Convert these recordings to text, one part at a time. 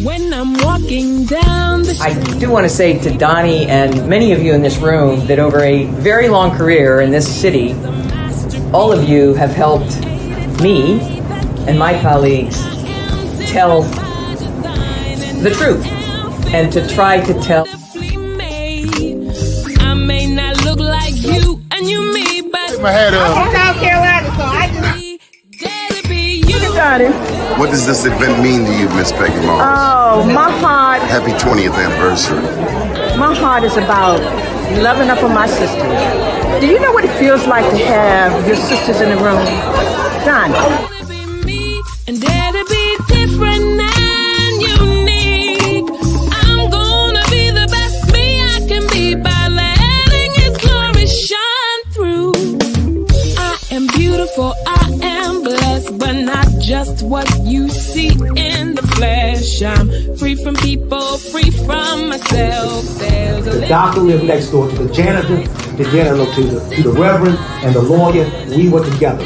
When I'm walking down the street. I do want to say to Doni and many of you in this room that over a very long career in this city, all of you have helped me and my colleagues tell the truth and to try to tell. I may not look like you and you me, but my head up. I'm from South Carolina, so I just What does this event mean to you, Miss Peggy Morris? Oh, my heart. Happy 20th anniversary. My heart is about loving up on my sisters. Do you know what it feels like to have your sisters in the room? Done. And dare to be different and unique. I'm gonna be the best me I can be by letting His glory shine through. I am beautiful, I am blessed, but not just what you see in the flesh. I'm free from people, free from myself. The doctor lived next door to the janitor, to the reverend, and the lawyer. We were together.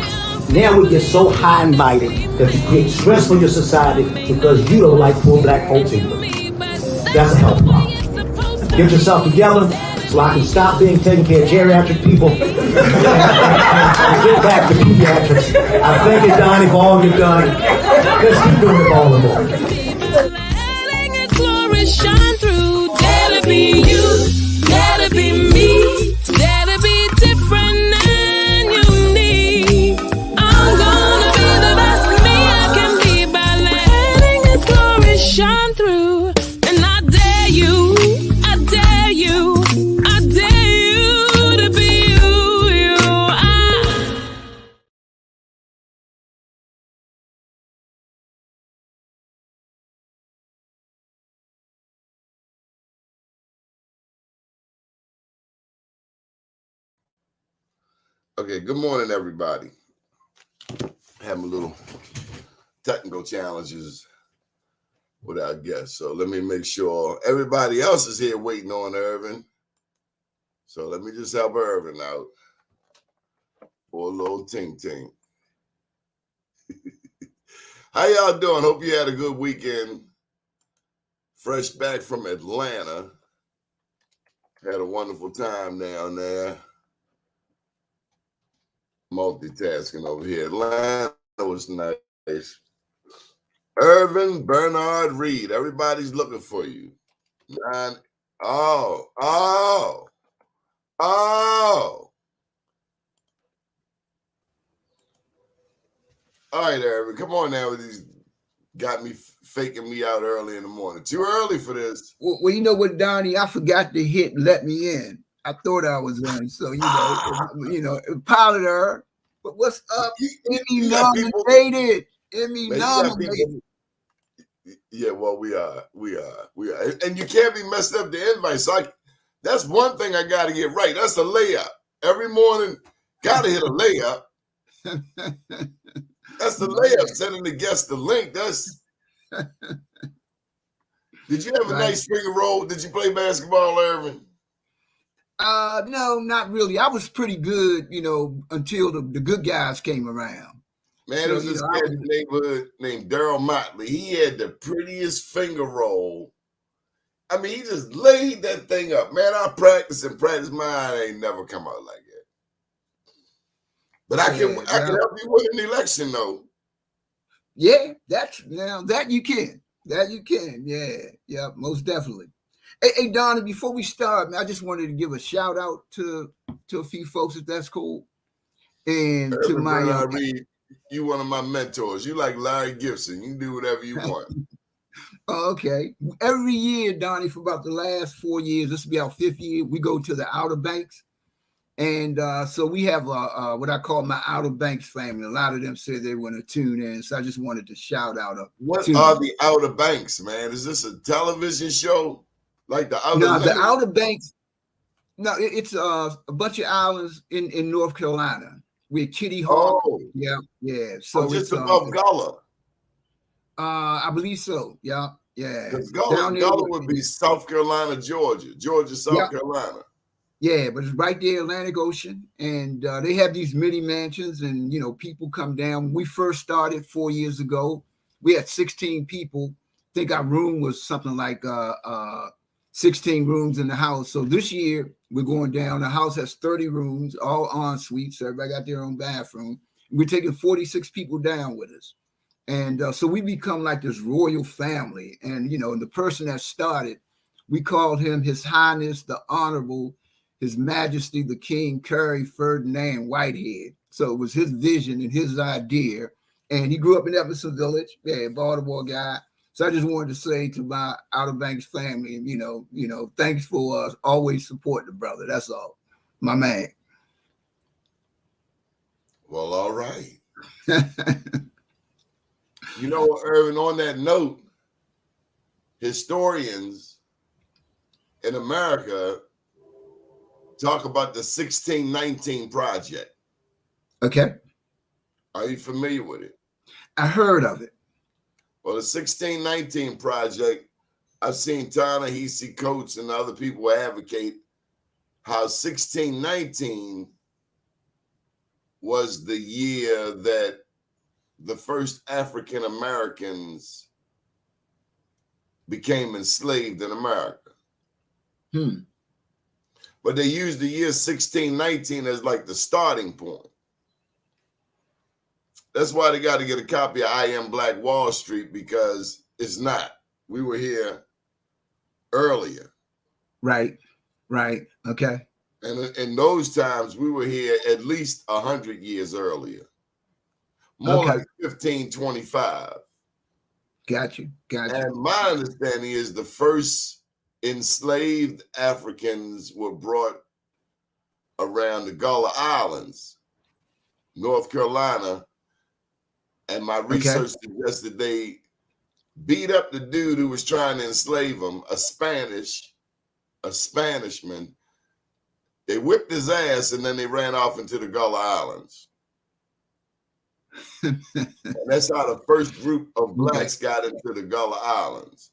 Now we get so high and mighty that you create stress for your society because you don't like poor black folks either. That's a health problem. Get yourself together so I can stop being taking care of geriatric people and get back to pediatrics. I thank you, Doni, for all you've done. Let's keep doing it all the more. Letting His glory shine through. Dare to be you, dare to be me, dare to be different and unique. I'm gonna be the best me I can be by letting His glory shine through. And I dare you, I dare you, I dare you to be you, you. Okay, good morning, everybody. Having a little technical challenges with our guests. So let me make sure everybody else is here waiting on Ervin. So let me just help Ervin out for a little ting-ting. How y'all doing? Hope you had a good weekend. Fresh back from Atlanta. Had a wonderful time down there. Multitasking over here. Atlanta was nice. Ervin Reid. Everybody's looking for you. Oh. All right, Ervin. Come on now with these. Got me faking me out early in the morning. Too early for this. Well, you know what, Doni? I forgot to hit let me in. I thought I was in, so pilot error. But what's up? Emmy-nominated. Emmy-nominated. Yeah, well, we are, and you can't be messed up the invite. So that's one thing I got to get right. That's a layup. Every morning, got to hit a layup. That's the layup. Sending the guests the link. That's. Did you have a nice finger roll? Did you play basketball, Ervin? No, not really. I was pretty good, until the good guys came around. Man, there was this kid in the neighborhood named Daryl Motley. He had the prettiest finger roll. I mean, he just laid that thing up. Man, I practice mine ain't never come out like that. But I can help you win an election, though. Yeah, that you can. That you can. Yeah, most definitely. Hey, Doni, before we start, man, I just wanted to give a shout out to a few folks, if that's cool. And to my Reid, you one of my mentors. You like Larry Gibson. You can do whatever you want. Okay. Every year, Doni, for about the last 4 years, this will be our 5th year, we go to the Outer Banks. And so we have what I call my Outer Banks family. A lot of them said they want to tune in. So I just wanted to shout out. What are the Outer Banks, man? Is this a television show? Like the Outer Banks? The Outer Banks. No, it's a bunch of islands in North Carolina. We're Kitty Hawk. Oh. Yeah. So just above Gullah. I believe so. Yeah. Because Gullah would be South Carolina, Georgia, South Carolina. Yeah, but it's right there, Atlantic Ocean. And they have these mini mansions and, people come down. When we first started 4 years ago, we had 16 people. think our room was something like 16 rooms in the house. So this year we're going down. The house has 30 rooms, all en suites. So everybody got their own bathroom. We're taking 46 people down with us. And so we become like this royal family. And, you know, the person that started, we called him His Highness, the Honorable, His Majesty, the King Curry Ferdinand Whitehead. So it was his vision and his idea. And he grew up in Evanston Village, Baltimore guy. So I just wanted to say to my Outer Banks family, you know, thanks for always supporting the brother. That's all, my man. Well, all right. You know, Ervin, on that note, historians in America talk about the 1619 Project. Okay. Are you familiar with it? I heard of it. Well, the 1619 Project, I've seen Ta-Nehisi Coates and other people advocate how 1619 was the year that the first African Americans became enslaved in America. But they used the year 1619 as like the starting point. That's why they got to get a copy of I Am Black Wall Street, because it's not. We were here earlier. Right. Okay. And in those times, we were here at least 100 years earlier. More like 1525. Got you. And my understanding is the first enslaved Africans were brought around the Gullah Islands, North Carolina. And my research suggests that they beat up the dude who was trying to enslave them, a Spanishman. They whipped his ass and then they ran off into the Gullah Islands. And that's how the first group of blacks got into the Gullah Islands.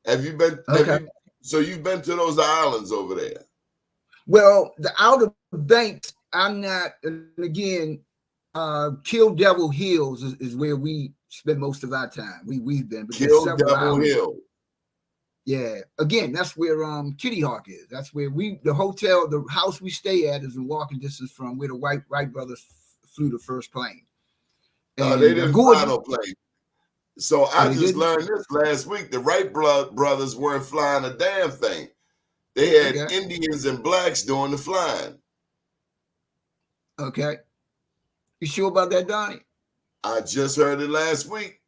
Have you been? So you've been to those islands over there? Well, the Outer Banks, I'm not, and again, Kill Devil Hills is where we spend most of our time. We've been. But Kill Devil Hill. Yeah. Again, that's where Kitty Hawk is. That's where the house we stay at is in walking distance from where the Wright brothers flew the first plane. No, they didn't fly no plane. So I just learned this last week. The Wright brothers weren't flying a damn thing. They had Indians and blacks doing the flying. Okay. You sure about that, Donnie? I just heard it last week.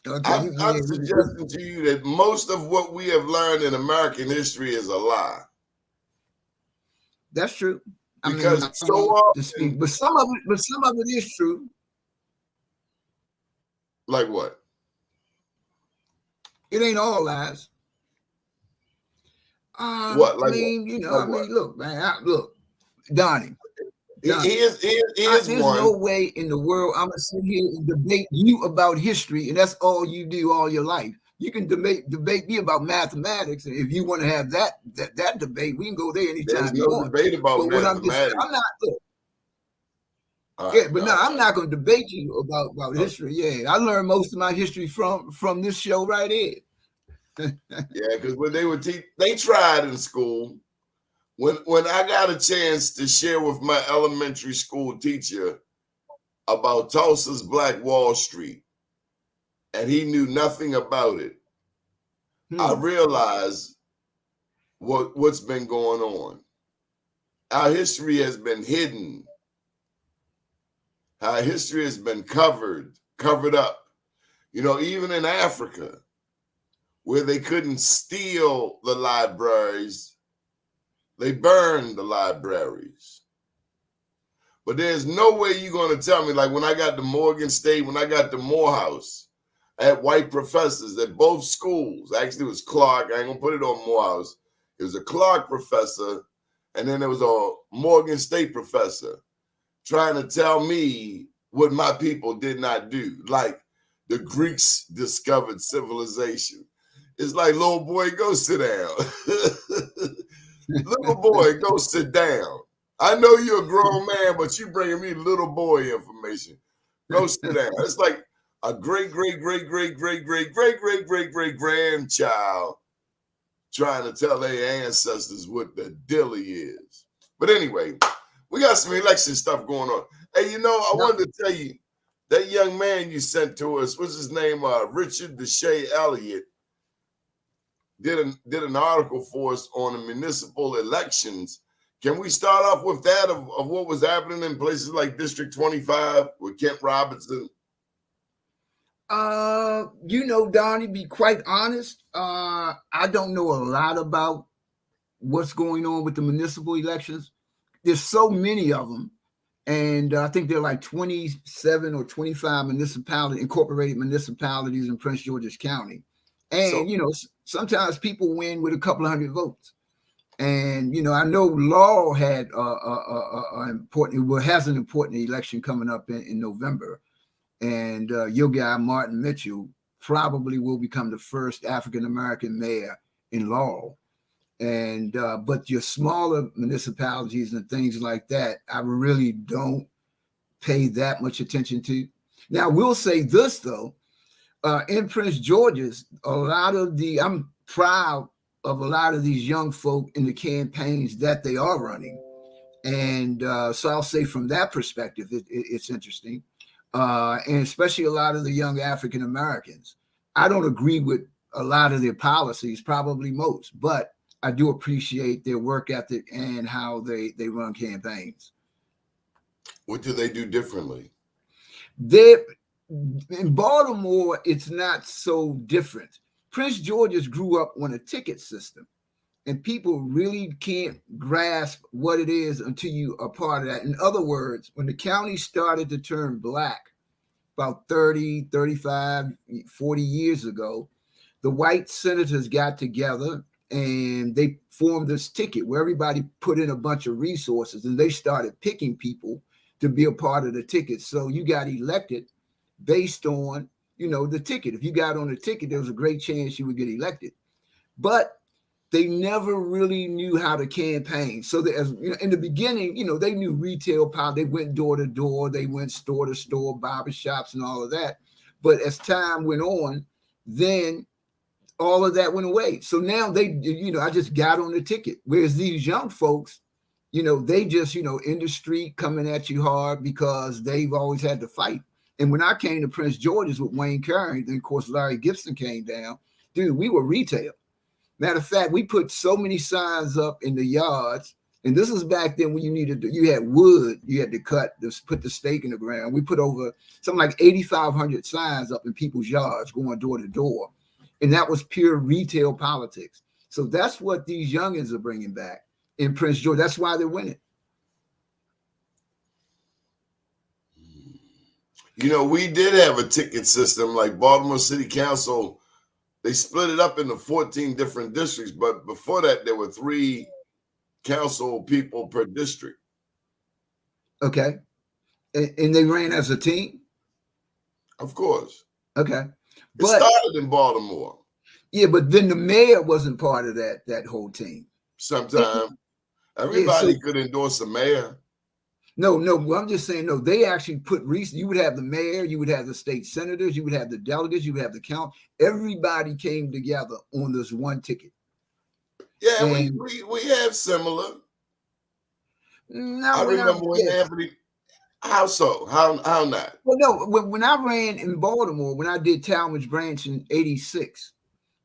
Okay. I'm suggesting to you that most of what we have learned in American history is a lie. That's true. Because so often, but some of it is true. Like what? It ain't all lies. What? Like look, man. Look, Donnie. There's no way in the world I'm gonna sit here and debate you about history, and that's all you do all your life. You can debate me about mathematics, and if you want to have that debate, we can go there anytime you want. There's no debate about mathematics. I'm not going to debate you about history. Yeah, I learned most of my history from this show right here. Yeah, because when they would teach, they tried in school. When I got a chance to share with my elementary school teacher about Tulsa's Black Wall Street, and he knew nothing about it, I realized what's been going on. Our history has been hidden. Our history has been covered up. You know, even in Africa, where they couldn't steal the libraries, they burned the libraries. But there's no way you're going to tell me, like when I got to Morgan State, when I got to Morehouse, I had white professors at both schools. Actually, it was Clark. I ain't going to put it on Morehouse. It was a Clark professor, and then there was a Morgan State professor trying to tell me what my people did not do. Like the Greeks discovered civilization. It's like, little boy, go sit down. Little boy, go sit down. I know you're a grown man, but you bringing me little boy information. Go sit down. It's like a great grandchild trying to tell their ancestors what the dilly is. But anyway, we got some election stuff going on. Hey, you know, I wanted to tell you, that young man you sent to us, what's his name? Richard Deshae Elliott did an article for us on the municipal elections. Can we start off with that of what was happening in places like District 25 with Kent Robertson? You know, Donnie, be quite honest, I don't know a lot about what's going on with the municipal elections. There's so many of them. And I think there are like 27 or 25 incorporated municipalities in Prince George's County. And, you know, sometimes people win with a couple of hundred votes. And, you know, I know Law had has an important election coming up in November. And your guy, Martin Mitchell, probably will become the first African-American mayor in Law. And but your smaller municipalities and things like that, I really don't pay that much attention to. Now, we'll say this though, in Prince George's, I'm proud of a lot of these young folk in the campaigns that they are running, and so I'll say from that perspective, it's interesting, and especially a lot of the young African Americans. I don't agree with a lot of their policies, probably most, but I do appreciate their work ethic and how they run campaigns. What do they do differently? In Baltimore, it's not so different. Prince George's grew up on a ticket system, and people really can't grasp what it is until you are part of that. In other words, when the county started to turn black about 30, 35, 40 years ago, the white senators got together and they formed this ticket where everybody put in a bunch of resources, and they started picking people to be a part of the ticket. So you got elected based on, you know, the ticket. If you got on the ticket, there was a great chance you would get elected. But they never really knew how to campaign. So as you know, in the beginning, you know, they knew retail power. They went door to door. They went store to store, barbershops and all of that. But as time went on, then all of that went away. So now I just got on the ticket. Whereas these young folks, you know, they just, you know, in the street coming at you hard because they've always had to fight. And when I came to Prince George's with Wayne Carey, then of course Larry Gibson came down, dude, we were retail. Matter of fact, we put so many signs up in the yards. And this was back then when you had wood, you had to put the stake in the ground. We put over something like 8,500 signs up in people's yards going door to door. And that was pure retail politics. So that's what these youngins are bringing back in Prince George. That's why they're winning. You know, we did have a ticket system like Baltimore City Council. They split it up into 14 different districts. But before that, there were 3 council people per district. Okay. And they ran as a team? Of course. Okay. It started in Baltimore. Yeah, but then the mayor wasn't part of that whole team. Sometimes everybody could endorse a mayor. No, I'm just saying, no, they actually you would have the mayor, you would have the state senators, you would have the delegates, you would have the count. Everybody came together on this one ticket. Yeah, and we have similar. I remember when Anthony. How so? How not? Well, no, when I ran in Baltimore, when I did Talmadge Branch in '86,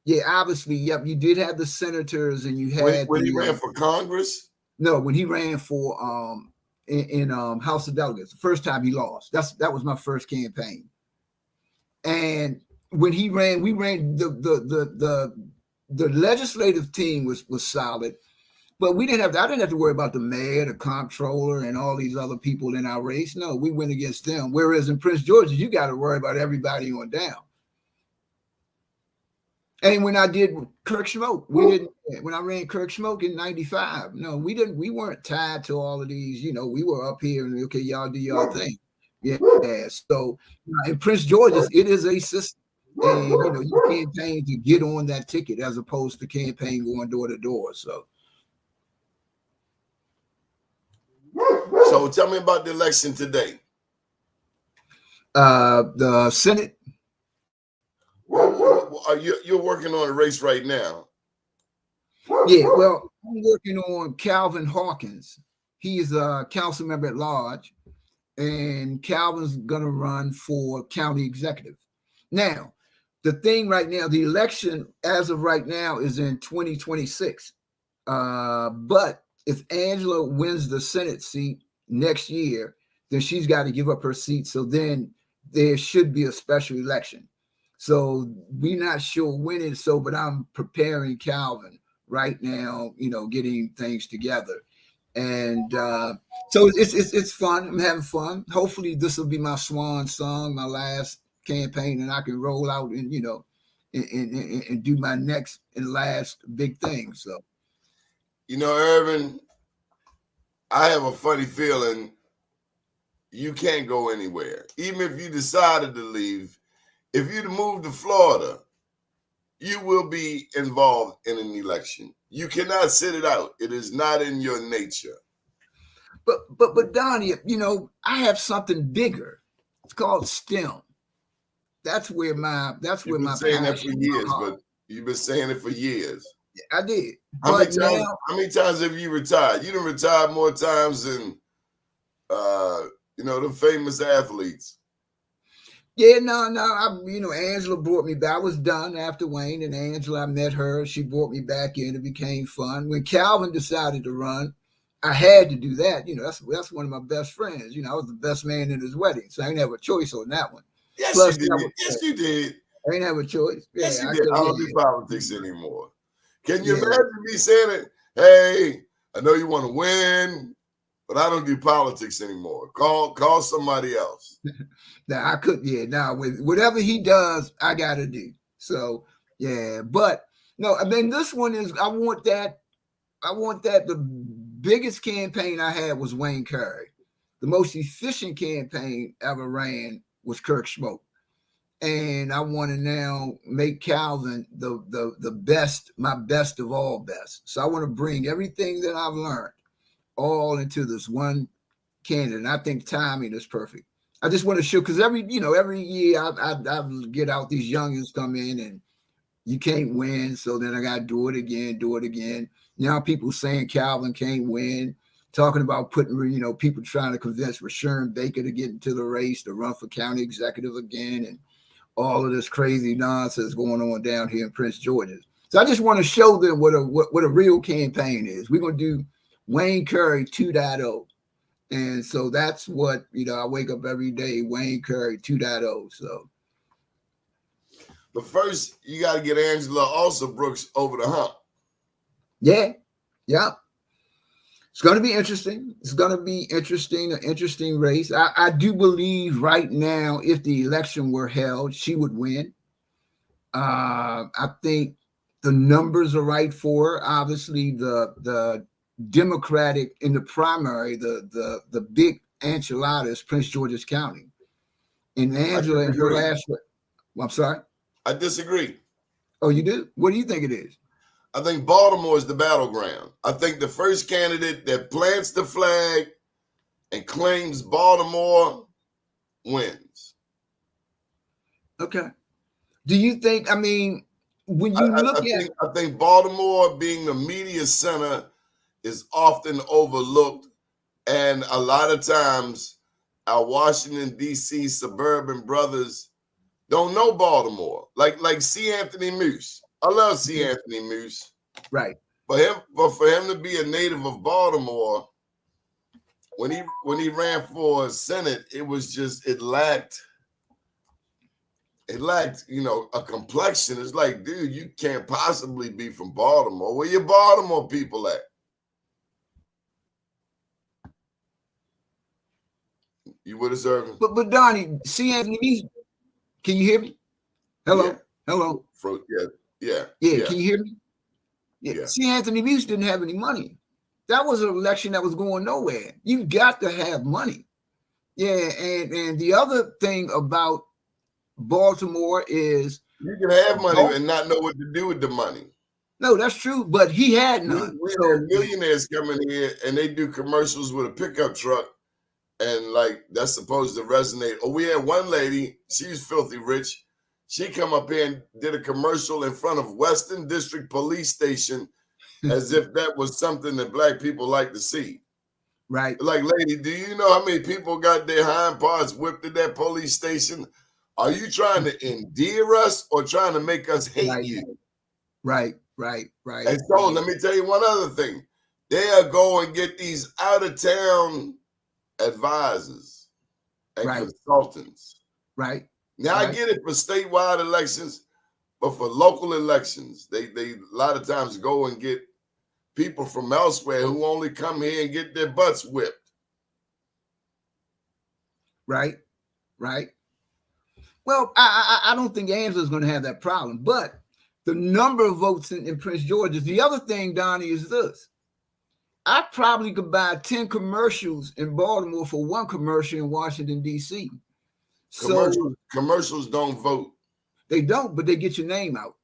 yeah, obviously, yep, you did have the senators, and you had when he ran for Congress. No, when he ran for in House of Delegates, the first time he lost. That was my first campaign. And when he ran, we ran the legislative team was solid. But I didn't have to worry about the mayor, the comptroller, and all these other people in our race. No, we went against them. Whereas in Prince George's, you got to worry about everybody on down. And when I did Kirk Smoke, when I ran Kirk Smoke in '95, no, we weren't tied to all of these, you know, we were up here and okay, y'all do y'all thing. Yeah. So in Prince George's, it is a system. And you know, you campaign to get on that ticket as opposed to campaign going door to door. So tell me about the election today. The Senate. You're working on a race right now? Yeah, well, I'm working on Calvin Hawkins. He is a council member at large, and Calvin's going to run for county executive. Now, the thing right now, the election as of right now is in 2026. But if Angela wins the Senate seat next year, then she's got to give up her seat. So then there should be a special election. So we're not sure when it's so, but I'm preparing Calvin right now, getting things together. And so it's fun. I'm having fun. Hopefully this will be my swan song, my last campaign, and I can roll out and, and do my next and last big thing. So, Ervin, I have a funny feeling you can't go anywhere. Even if you decided to leave, if you'd moved to Florida, you will be involved in an election. You cannot sit it out. It is not in your nature. But Donnie, I have something bigger. It's called STEM. That's where my You've been saying that for years, but you've been saying it for years. I did. How many times have you retired? You done retired more times than the famous athletes. Yeah, no. Angela brought me back. I was done after Wayne, and Angela, I met her. She brought me back in. It became fun. When Calvin decided to run, I had to do that. That's one of my best friends. I was the best man in his wedding, so I didn't have a choice on that one. Yes, Plus, you did. Yes, you did. I didn't have a choice. Yes, yeah, you did. I don't do politics anymore. Can you imagine me saying it? Hey, I know you want to win, but I don't do politics anymore. Call somebody else. Now I could, with whatever he does, I gotta do. So but no, I mean this one is I want that the biggest campaign I had was Wayne Curry. The most efficient campaign ever ran was Kirk Schmoke. And I want to now make Calvin the best, my best of all best. So I want to bring everything that I've learned all into this one candidate. And I think timing is perfect. I just want to show, because every year I get out, these youngins come in and you can't win. So then I got to do it again. Now people saying Calvin can't win, talking about putting, people trying to convince Rashawn Baker to get into the race to run for county executive again. And all of this crazy nonsense going on down here in Prince George's. So I just want to show them what a real campaign is. We're going to do Wayne Curry 2.0. And so that's what, I wake up every day, Wayne Curry 2.0. So. But first, you got to get Angela also Brooks over the hump. Yeah. It's going to be interesting. An interesting race. I do believe right now, if the election were held, she would win. I think the numbers are right for her. Obviously, the Democratic in the primary, the big enchilada is Prince George's County. And Angela in her last, I'm sorry? I disagree. Oh, you do? What do you think it is? I think Baltimore is the battleground. I think the first candidate that plants the flag and claims Baltimore wins. Okay. Do you think, when you I think Baltimore being the media center is often overlooked. And a lot of times our Washington, D.C. suburban brothers don't know Baltimore. Like C. Anthony Moose. I love C. Anthony Moose. Right. For him to be a native of Baltimore, when he ran for Senate, it was just it lacked, a complexion. It's like, dude, you can't possibly be from Baltimore. Where your Baltimore people at? You with us, Ervin? But Donnie, C. Anthony Moose, can you hear me? Hello? Yeah. Hello? Yeah. Can you hear me? Yeah. See, Anthony Muse didn't have any money. That was an election that was going nowhere. You've got to have money. Yeah, and the other thing about Baltimore is you can have money and not know what to do with the money. No, that's true, but he had none. We had millionaires coming here and they do commercials with a pickup truck, and like that's supposed to resonate. Oh, we had one lady, she was filthy rich. She come up here and did a commercial in front of Western District Police Station as if that was something that black people like to see. Right. Like, lady, do you know how many people got their hind parts whipped at that police station? Are you trying to endear us or trying to make us hate you? Right. And so let me tell you one other thing. They'll go and get these out-of-town advisors and consultants. Right. Now, I get it for statewide elections, but for local elections, they a lot of times go and get people from elsewhere who only come here and get their butts whipped. Right. Well, I don't think Angela's going to have that problem, but the number of votes in Prince George's. The other thing, Donnie, is this. I probably could buy 10 commercials in Baltimore for one commercial in Washington, D.C. Commercials don't vote. They don't, but they get your name out.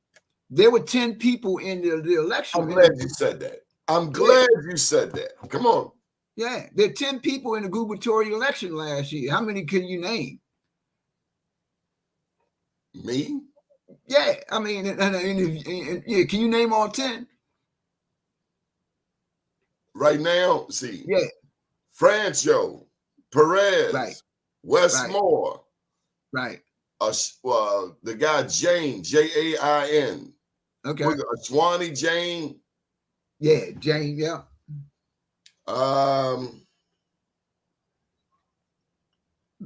There were 10 people in the election. I'm glad you said that. I'm glad you said that. Come on. Yeah, there are 10 people in the gubernatorial election last year. How many can you name? Me? Yeah, I mean, yeah, can you name all 10? Right now, see. Yeah. Francho, Perez, Westmore. Right. The guy Jane, Jain. Okay. Swanee Jane. Yeah, Jane, yeah.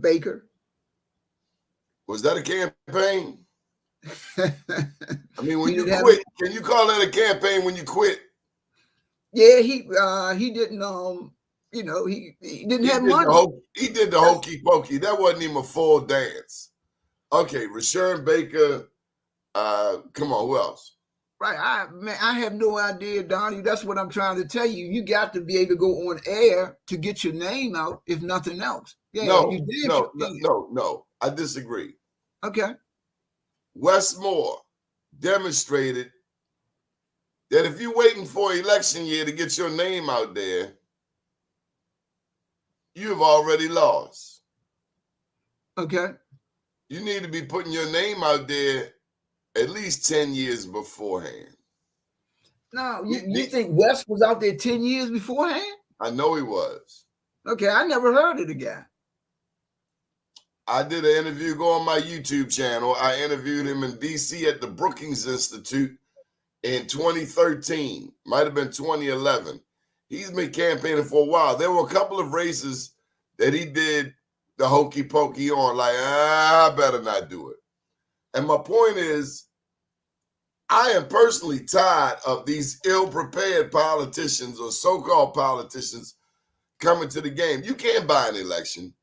Baker. Was that a campaign? I mean, when you quit, can you call that a campaign when you quit? Yeah, he didn't he didn't have money. He did the hokey pokey. That wasn't even a full dance. Okay, Rashawn Baker. Come on, who else? Right. I have no idea, Donnie. That's what I'm trying to tell you. You got to be able to go on air to get your name out, if nothing else. Yeah, no. I disagree. Okay. Westmore demonstrated that if you're waiting for election year to get your name out there, you've already lost. Okay. You need to be putting your name out there at least 10 years beforehand. No, you think West was out there 10 years beforehand? I know he was. Okay, I never heard of the guy. I did an interview, go on my YouTube channel. I interviewed him in D.C. at the Brookings Institute in 2013. Might have been 2011. He's been campaigning for a while. There were a couple of races that he did the hokey pokey on, like, I better not do it. And my point is, I am personally tired of these ill-prepared politicians or so-called politicians coming to the game. You can't buy an election.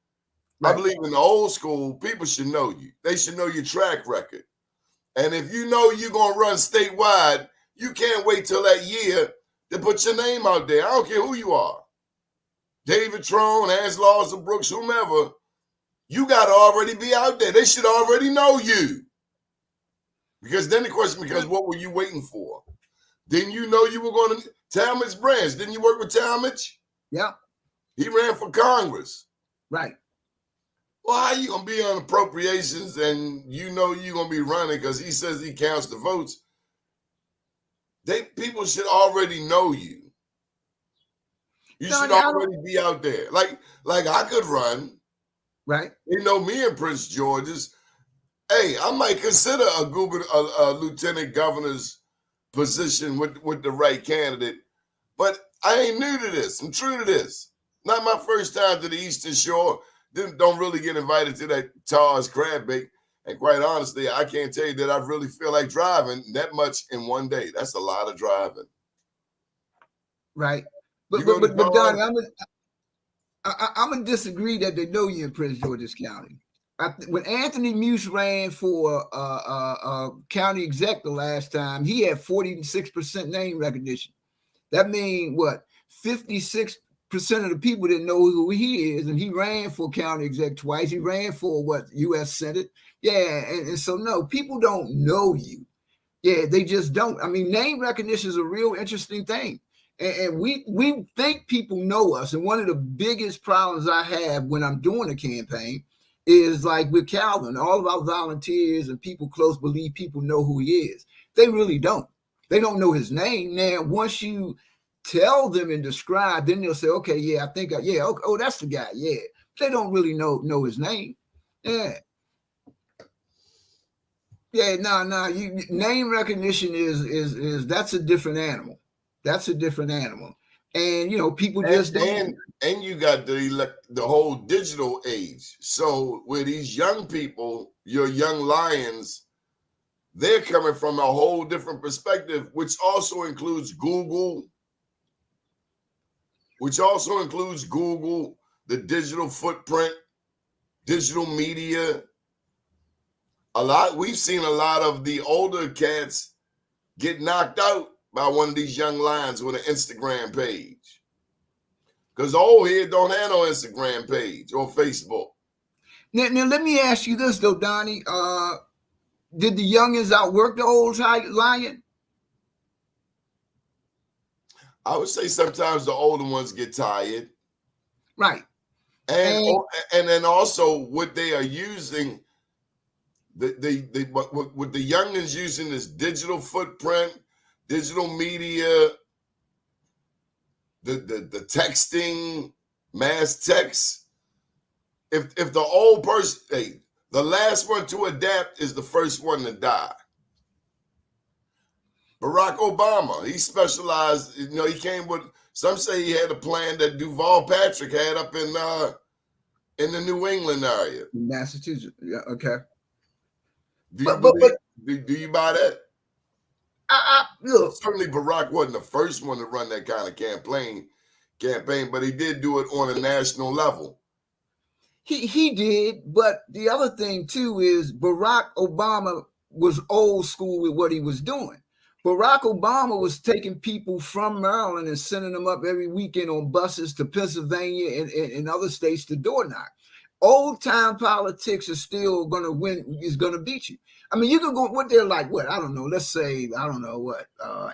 Right. I believe in the old school, people should know you. They should know your track record. And if you know you're going to run statewide, you can't wait till that year to put your name out there. I don't care who you are. David Trone, Hans Lawson Brooks, whomever, you got to already be out there. They should already know you. Because then the question becomes, what were you waiting for? Didn't you know you were going to Talmadge Branch? Didn't you work with Talmadge? Yeah. He ran for Congress. Right. Well, how you going to be on appropriations and you know you're going to be running because he says he counts the votes? People should already know you. You should already be out there. Like I could run. Right. They know me in Prince George's. Hey, I might consider a lieutenant governor's position with the right candidate, but I ain't new to this. I'm true to this. Not my first time to the Eastern Shore. Don't really get invited to that Tars crab bake. And quite honestly, I can't tell you that I really feel like driving that much in one day. That's a lot of driving. Right. But Donnie, I'm gonna disagree that they know you in Prince George's County. When Anthony Muse ran for county exec the last time, he had 46% name recognition. That means what? 56% of the people didn't know who he is, and he ran for county exec twice. He ran for U.S. Senate. Yeah, and so no, people don't know you. Yeah, they just don't. I mean, name recognition is a real interesting thing. And we think people know us. And one of the biggest problems I have when I'm doing a campaign is like with Calvin. All of our volunteers and people close believe people know who he is. They really don't. They don't know his name. Now, once you tell them and describe, then they'll say, okay, yeah, I think, yeah, okay, oh, that's the guy, yeah. They don't really know his name. Yeah. Yeah, no. You name recognition is that's a different animal. That's a different animal. And people just don't. And you got the whole digital age. So with these young people, your young lions, they're coming from a whole different perspective, which also includes Google, the digital footprint, digital media. We've seen a lot of the older cats get knocked out by one of these young lions with an Instagram page. Because the old head don't have no Instagram page or Facebook. Now let me ask you this though, Donnie. Did the youngins outwork the old lion? I would say sometimes the older ones get tired. Right. And then also what they are using, what the youngins using is digital footprint, digital media, the texting, mass text. If the old person, hey, the last one to adapt is the first one to die. Barack Obama, he specialized, he came with, some say he had a plan that Duval Patrick had up in the New England area. Massachusetts, yeah, okay. Do you buy that? Look. Certainly Barack wasn't the first one to run that kind of campaign, but he did do it on a national level. He did, but the other thing too is Barack Obama was old school with what he was doing. Barack Obama was taking people from Maryland and sending them up every weekend on buses to Pennsylvania and other states to door knock. Old time politics is still going to win, is going to beat you. I mean, you can go, what they're like, what? I don't know. Let's say, I don't know what,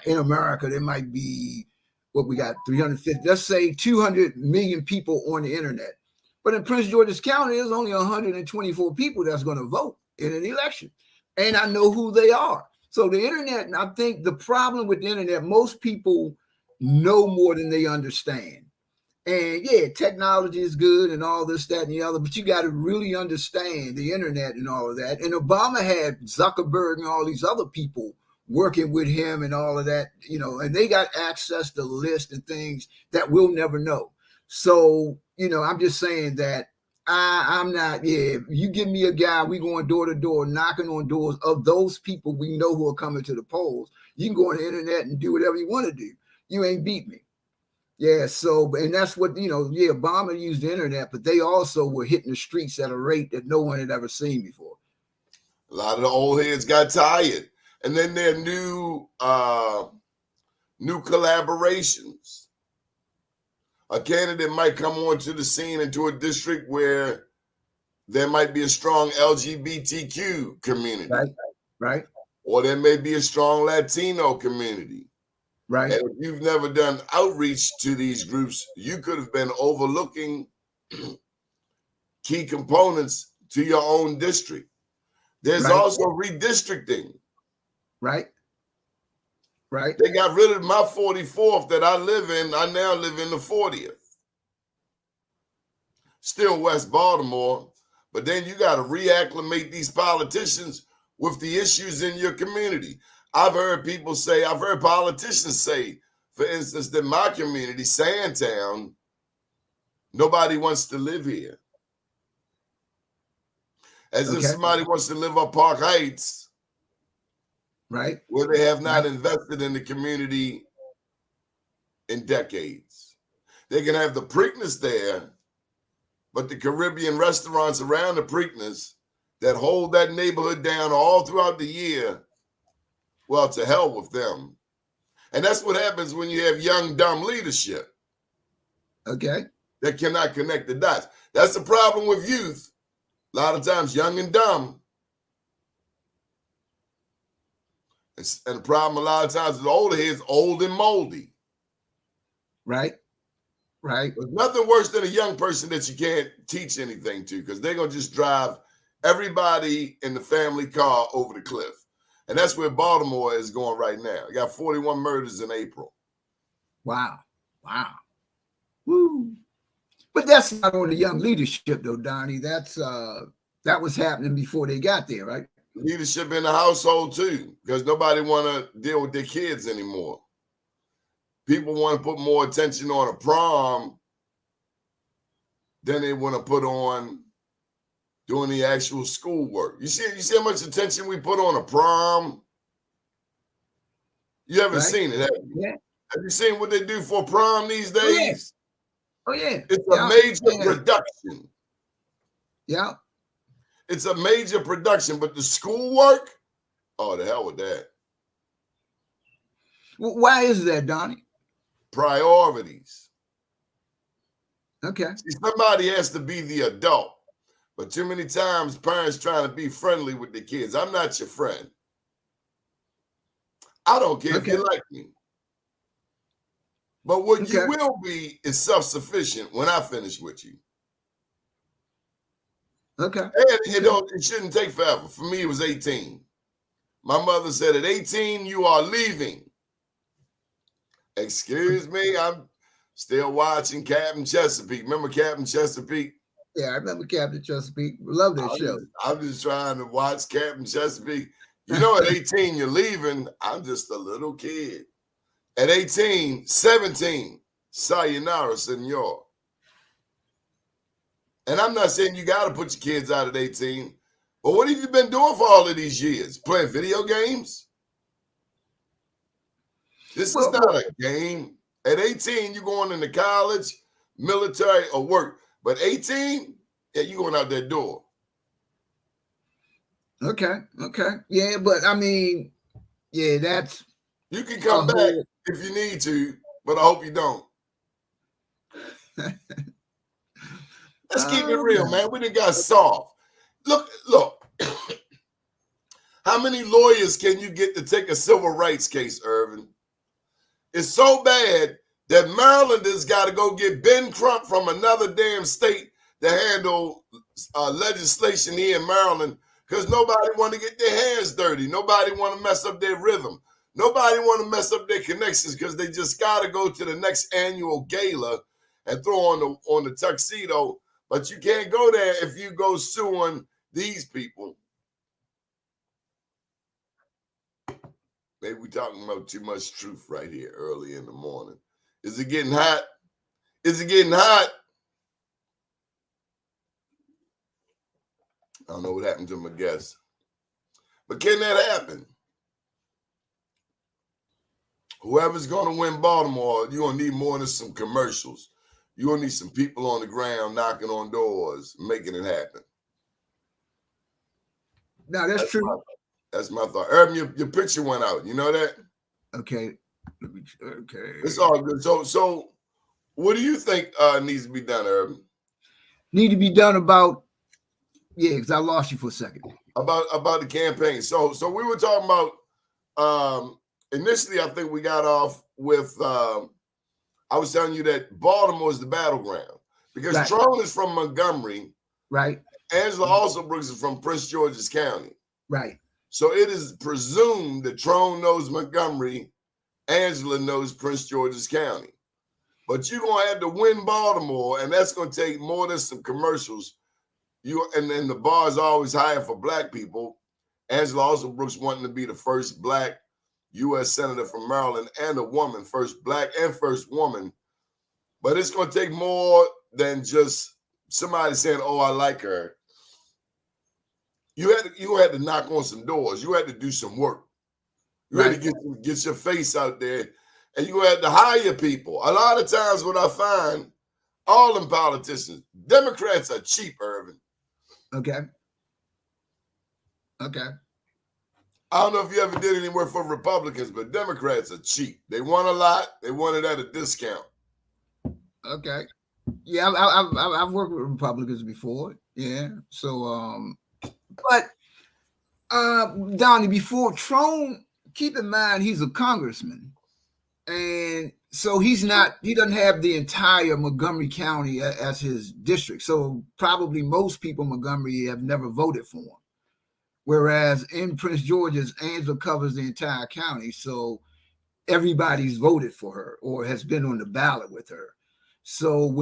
in America, there might be, what we got, 350, let's say 200 million people on the internet. But in Prince George's County, there's only 124 people that's going to vote in an election. And I know who they are. So the internet, and I think the problem with the internet, most people know more than they understand. And yeah, technology is good and all this, that, and the other, but you got to really understand the internet and all of that. And Obama had Zuckerberg and all these other people working with him and all of that, and they got access to lists and things that we'll never know. So, I'm just saying that I'm not, if you give me a guy, we going door to door, knocking on doors of those people we know who are coming to the polls. You can go on the internet and do whatever you want to do. You ain't beat me. Yeah, so, and that's what, Obama used the internet, but they also were hitting the streets at a rate that no one had ever seen before. A lot of the old heads got tired. And then there are new collaborations. A candidate might come onto the scene into a district where there might be a strong LGBTQ community. Right. Or there may be a strong Latino community. Right. And if you've never done outreach to these groups, you could have been overlooking key components to your own district. There's also redistricting. Right. They got rid of my 44th that I live in. I now live in the 40th. Still West Baltimore, but then you got to reacclimate these politicians with the issues in your community. I've heard politicians say, for instance, that my community, Sandtown, nobody wants to live here. As if somebody wants to live up Park Heights. Right. Where they have not invested in the community in decades. They can have the Preakness there, but the Caribbean restaurants around the Preakness that hold that neighborhood down all throughout the year, well, to hell with them. And that's what happens when you have young, dumb leadership. Okay. That cannot connect the dots. That's the problem with youth. A lot of times young and dumb. And the problem a lot of times with older heads, old and moldy. Right. Right. There's nothing worse than a young person that you can't teach anything to, because they're going to just drive everybody in the family car over the cliff. And that's where Baltimore is going right now. You got 41 murders in April. Wow. Wow. Woo. But that's not on the young leadership, though, Donnie. That's that was happening before they got there, right? Leadership in the household too, because nobody want to deal with their kids anymore. People want to put more attention on a prom than they want to put on doing the actual schoolwork. You see how much attention we put on a prom? You haven't seen it, have you? Yeah. Have you seen what they do for prom these days? Oh, yeah. It's a major production. Yeah. It's a major production, but the schoolwork, oh, the hell with that. Well, why is that, Donnie? Priorities. Okay. See, somebody has to be the adult, but too many times parents trying to be friendly with the kids. I'm not your friend. I don't care if you like me. But what you will be is self-sufficient when I finish with you. Okay. And it shouldn't take forever. For me, it was 18. My mother said, at 18, you are leaving. Excuse me, I'm still watching Captain Chesapeake. Remember Captain Chesapeake? Yeah, I remember Captain Chesapeake. Love that show. I'm just trying to watch Captain Chesapeake. You know, at 18, you're leaving. I'm just a little kid. At 18, 17, sayonara, senor. And I'm not saying you got to put your kids out at 18, but what have you been doing for all of these years? Playing video games? This is not a game. At 18, you're going into college, military, or work. But 18, yeah, you're going out that door. Okay. Yeah, but I mean, yeah, that's... You can come back if you need to, but I hope you don't. Let's keep it real, man. We done got soft. Look. How many lawyers can you get to take a civil rights case, Ervin? It's so bad that Marylanders got to go get Ben Crump from another damn state to handle legislation here in Maryland, because nobody want to get their hands dirty. Nobody want to mess up their rhythm. Nobody want to mess up their connections, because they just got to go to the next annual gala and throw on the tuxedo. But you can't go there if you go suing these people. Maybe we're talking about too much truth right here early in the morning. Is it getting hot? Is it getting hot? I don't know what happened to my guest. But can that happen? Whoever's going to win Baltimore, you're going to need more than some commercials. You're going to need some people on the ground knocking on doors, making it happen. No, that's true. That's my thought. Ervin, your picture went out. You know that? Okay. It's all good. So what do you think needs to be done, Ervin? Need to be done about, because I lost you for a second. About the campaign. So we were talking about initially, I think we got off with I was telling you that Baltimore is the battleground, because Trone is from Montgomery. Right. Angela also Brooks is from Prince George's County. Right. So it is presumed that Trone knows Montgomery, Angela knows Prince George's County. But you're going to have to win Baltimore, and that's going to take more than some commercials. And then the bar is always higher for black people. Angela also Brooks wanting to be the first black U.S. Senator from Maryland, and a woman, first black and first woman. But it's going to take more than just somebody saying, oh, I like her. You had to knock on some doors. You had to do some work. You had to get your face out there, and you had to hire people. A lot of times what I find, all them politicians, Democrats are cheap, Ervin. Okay. I don't know if you ever did any work for Republicans, but Democrats are cheap. They want a lot. They want it at a discount. Okay. Yeah, I've worked with Republicans before. Yeah. So, but Donnie, before Trone, keep in mind he's a congressman, and So he doesn't have the entire Montgomery County as his district. So probably most people in Montgomery have never voted for him. Whereas in Prince George's, Angela covers the entire county. So everybody's voted for her or has been on the ballot with her. So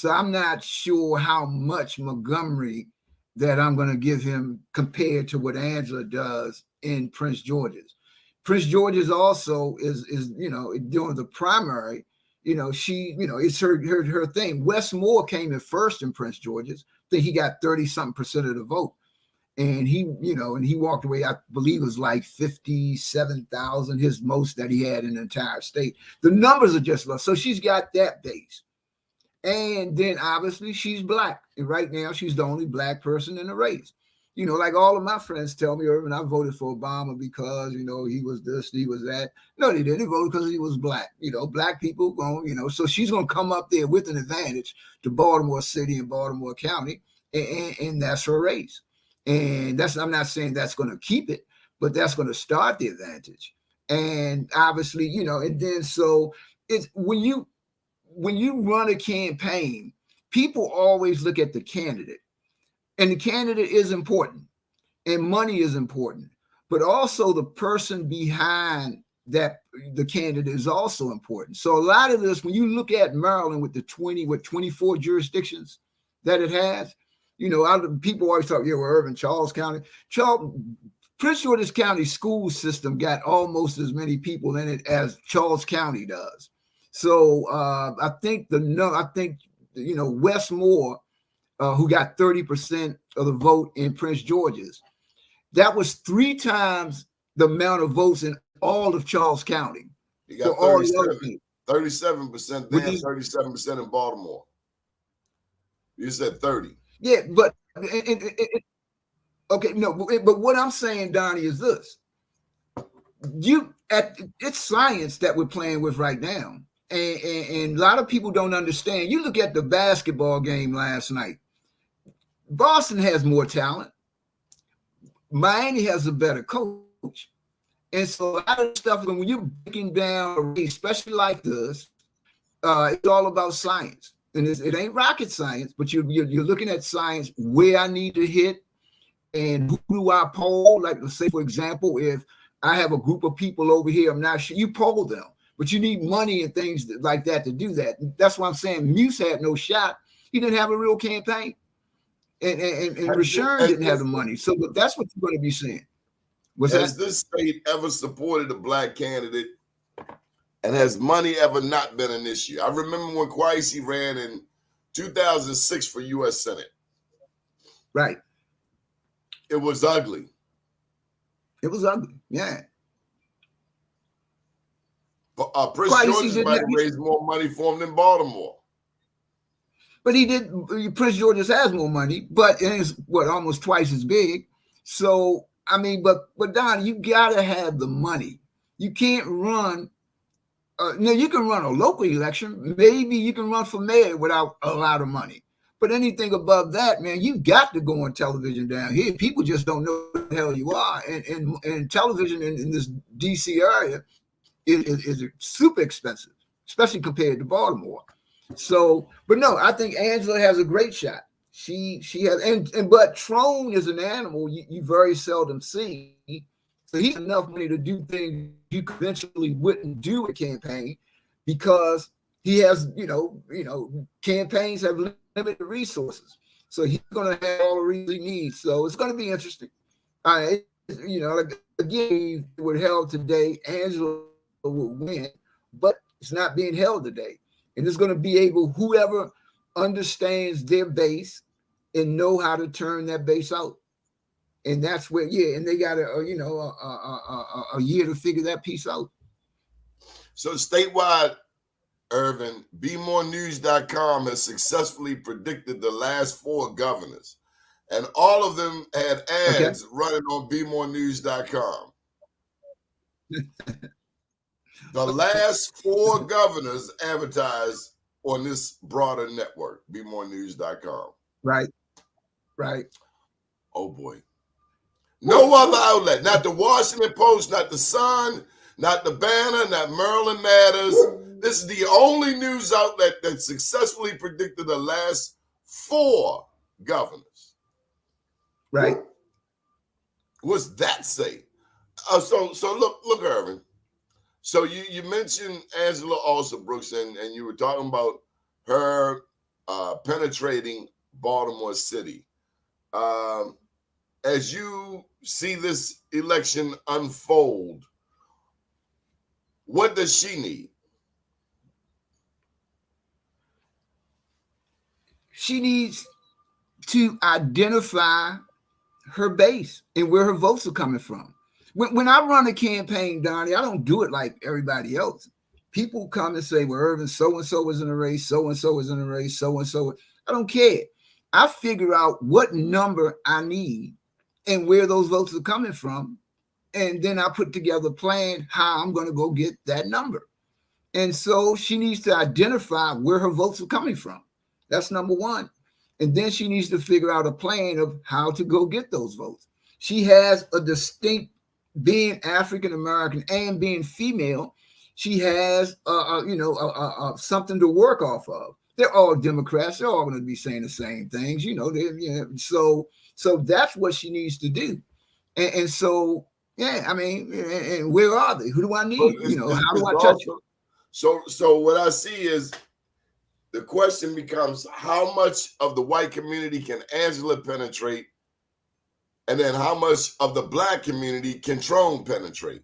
I'm not sure how much Montgomery that I'm going to give him compared to what Angela does in Prince George's. Prince George's also is during the primary, it's her thing. Wes Moore came in first in Prince George's. I think he got 30-something% of the vote. And he walked away, I believe it was like 57,000, his most that he had in the entire state. The numbers are just low. So she's got that base. And then obviously she's Black. And right now she's the only Black person in the race. Like all of my friends tell me, Ervin, I voted for Obama because, he was this, he was that. No, they didn't. They voted because he was Black. Black people so she's going to come up there with an advantage to Baltimore City and Baltimore County. And that's her race. And I'm not saying that's going to keep it, but that's going to start the advantage. And obviously, and then so it's when you run a campaign, people always look at the candidate. And the candidate is important and money is important, but also the person behind that, the candidate is also important. So a lot of this, when you look at Maryland with the 24 jurisdictions that it has, people always talk, Ervin, Charles County. Prince George's County school system got almost as many people in it as Charles County does. So I think Wes Moore, who got 30% of the vote in Prince George's, that was 3 times the amount of votes in all of Charles County. He got 37%, 37% in Baltimore. You said 30. Yeah, but okay, no, but what I'm saying, Donnie, is this: it's science that we're playing with right now, and a lot of people don't understand. You look at the basketball game last night. Boston has more talent. Miami has a better coach, and so a lot of stuff. When you're breaking down a race, especially like this, it's all about science. And it ain't rocket science, but you're looking at science, where I need to hit and who do I poll. Like, let's say, for example, if I have a group of people over here, I'm not sure, you poll them, but you need money and things like that to do that. That's why I'm saying Muse had no shot. He didn't have a real campaign. And Rashern didn't have the money. So that's what you're going to be seeing. Has this state ever supported a Black candidate? And has money ever not been an issue? I remember when Kwesi ran in 2006 for U.S. Senate. Right. It was ugly. It was ugly, yeah. But Prince George's might have raised more money for him than Baltimore. But he did. Prince George's has more money, but it's almost twice as big. So I mean, but Don, you gotta have the money. You can't run. No, you can run a local election. Maybe you can run for mayor without a lot of money. But anything above that, man, you got to go on television down here. People just don't know who the hell you are. And television in this D.C. area is super expensive, especially compared to Baltimore. So, but no, I think Angela has a great shot. She has, but Trone is an animal you very seldom see. So he has enough money to do things you conventionally wouldn't do a campaign, because he has, campaigns have limited resources. So he's going to have all the reasons he needs. So it's going to be interesting. Like, again, it would held today, Angela would win, but it's not being held today. And it's going to be whoever understands their base and know how to turn that base out. And that's where, and they got a year to figure that piece out. So statewide, Ervin, BeMoreNews.com has successfully predicted the last 4 governors, and all of them had ads running on BeMoreNews.com. The last 4 governors advertised on this broader network, BeMoreNews.com. Right. Oh boy. No other outlet, not the Washington Post, not the Sun, not the Banner, not Maryland Matters, This is the only news outlet that successfully predicted the last 4 governors. Right. What's that say? So look, Ervin. So you mentioned Angela Alsobrooks, and you were talking about her penetrating Baltimore City. As you see this election unfold, what does she need? She needs to identify her base and where her votes are coming from. When I run a campaign, Donnie, I don't do it like everybody else. People come and say, well, Ervin, so-and-so is in a race, so-and-so is in a race, so-and-so. I don't care. I figure out what number I need and where those votes are coming from. And then I put together a plan how I'm going to go get that number. And so she needs to identify where her votes are coming from. That's number one. And then she needs to figure out a plan of how to go get those votes. She has a distinct, being African-American and being female, she has, something to work off of. They're all Democrats. They're all going to be saying the same things, So that's what she needs to do. And so, yeah, I mean, and where are they? Who do I need? How do I touch them? So what I see is the question becomes, how much of the white community can Angela penetrate? And then how much of the black community can Trone penetrate?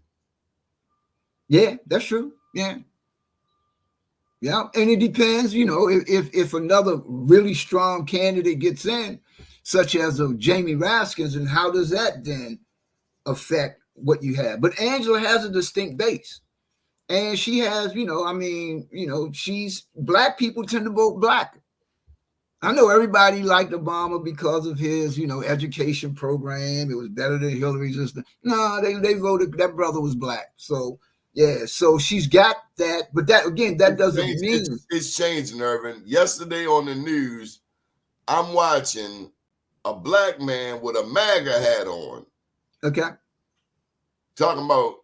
Yeah, that's true. Yeah. Yeah. And it depends, if another really strong candidate gets in, such as a Jamie Raskins, and how does that then affect what you have? But Angela has a distinct base. And she has, she's black people tend to vote black. I know everybody liked Obama because of his, education program. It was better than Hillary's. No, they voted. That brother was black. So, yeah. So she's got that. But that, again, that doesn't mean. It's changing, Ervin. Yesterday on the news, I'm watching a black man with a MAGA hat on. Okay. Talking about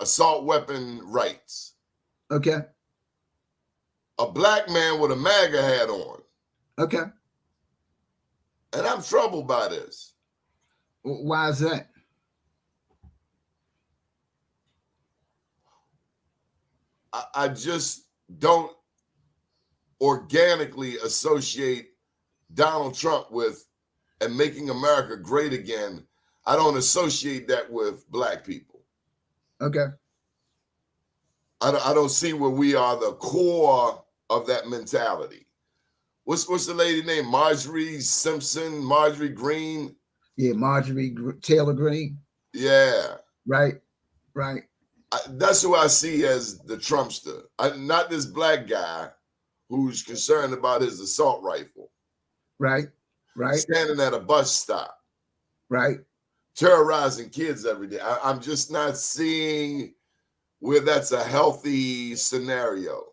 assault weapon rights. Okay. A black man with a MAGA hat on. Okay. And I'm troubled by this. Why is that? I just don't organically associate Donald Trump with and making America great again. I don't associate that with black people. Okay. I don't see where we are the core of that mentality. What's the lady name? Marjorie Simpson, Marjorie Green? Yeah, Marjorie Taylor Greene. Yeah. Right. That's who I see as the Trumpster. Not this black guy who's concerned about his assault rifle. Right. Standing at a bus stop. Right. Terrorizing kids every day. I'm just not seeing where that's a healthy scenario.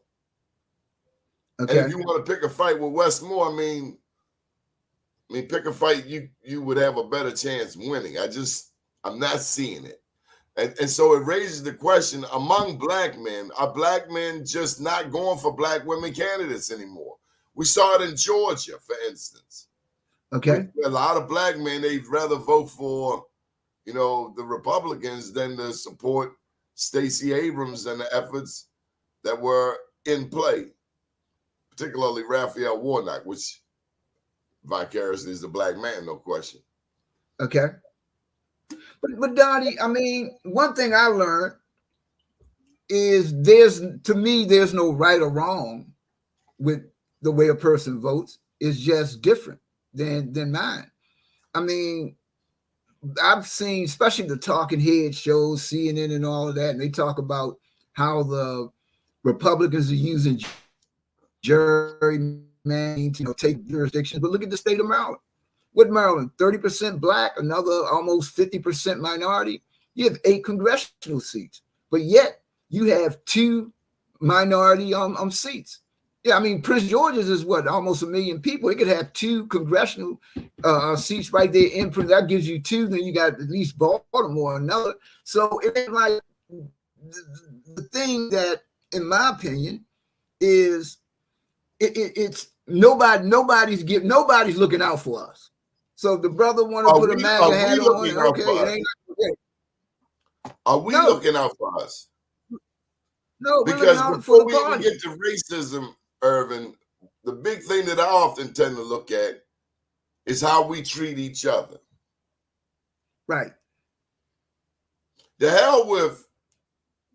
Okay. And if you want to pick a fight with Westmore, I mean, pick a fight you would have a better chance winning. I'm not seeing it. And so it raises the question among black men, are black men just not going for black women candidates anymore? We saw it in Georgia, for instance. Okay. A lot of black men, they'd rather vote for, the Republicans than to support Stacey Abrams and the efforts that were in play, particularly Raphael Warnock, which vicariously is a black man, no question. Okay. But Donnie, one thing I learned is there's no right or wrong with the way a person votes. It's just different than mine. I've seen, especially the talking head shows, CNN and all of that, and they talk about how the Republicans are using gerrymandering to take jurisdictions. But look at the state of Maryland. With Maryland, 30% black, another almost 50% minority. You have 8 congressional seats, but yet you have 2 minority seats. Yeah, Prince George's is what, almost 1 million people. It could have 2 congressional seats right there in Prince. That gives you 2. Then you got at least Baltimore, another. So it's like the thing that in my opinion, is it's nobody's looking out for us. So if the brother want to put a MAGA hat on, okay, it ain't. Are we looking out for us? No, because before we even get to racism, Ervin, the big thing that I often tend to look at is how we treat each other. Right. The hell with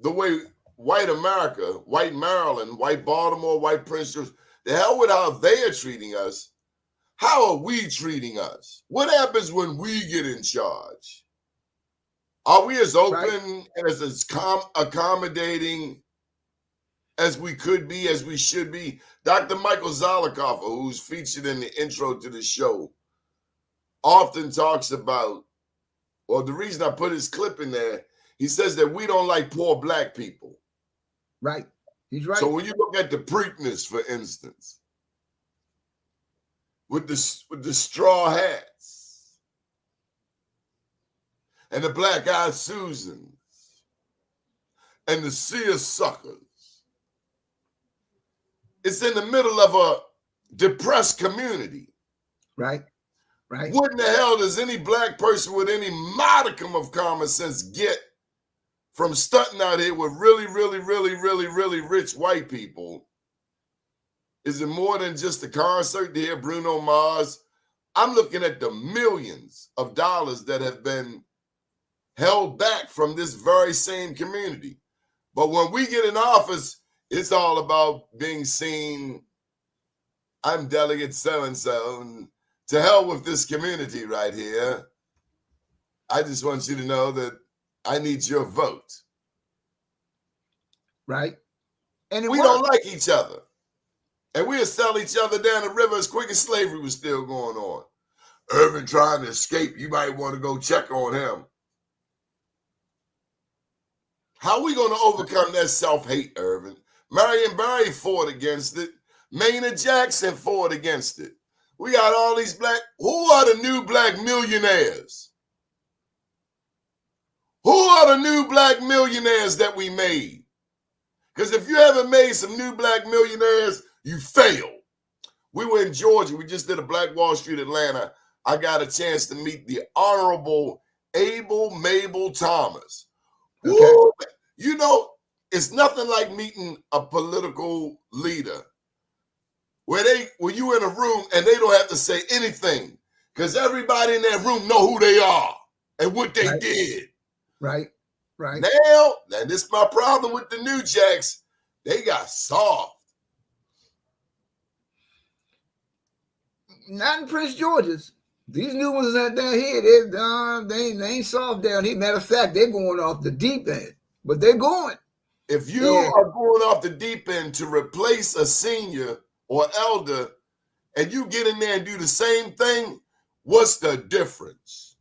the way white America, white Maryland, white Baltimore, white Prince George, the hell with how they are treating us. How are we treating us? What happens when we get in charge? Are we as open and as accommodating as we could be, as we should be? Dr. Michael Zollicoffer, who's featured in the intro to the show, often talks about, or the reason I put his clip in there, he says that we don't like poor black people. Right. He's right. So when you look at the Preakness, for instance, with the straw hats and the black-eyed Susans and the seersuckers, it's in the middle of a depressed community. Right. Right. What in the hell does any black person with any modicum of common sense get from stunting out here with really, really, really, really, really rich white people? Is it more than just a concert to hear Bruno Mars? I'm looking at the millions of dollars that have been held back from this very same community. But when we get in office, it's all about being seen. I'm Delegate so-and-so, and to hell with this community right here. I just want you to know that I need your vote. Right. And we don't like each other. And we'll sell each other down the river as quick as slavery was still going on. Ervin trying to escape, you might want to go check on him. How are we going to overcome that self-hate, Ervin? Marion Barry fought against it. Maynard Jackson fought against it. We got all these black. Who are the new black millionaires? Who are the new black millionaires that we made? Because if you haven't made some new black millionaires, you fail. We were in Georgia. We just did a Black Wall Street Atlanta. I got a chance to meet the Honorable Abel Mabel Thomas. Okay. Woo, you know, it's nothing like meeting a political leader where you in a room and they don't have to say anything because everybody in that room know who they are and what they did. Right, right. Now, this is my problem with the New Jacks. They got soft. Not in Prince George's. These new ones that down here, they ain't soft down here. Matter of fact, they're going off the deep end, but they're going. If you are going off the deep end to replace a senior or elder, and you get in there and do the same thing, what's the difference?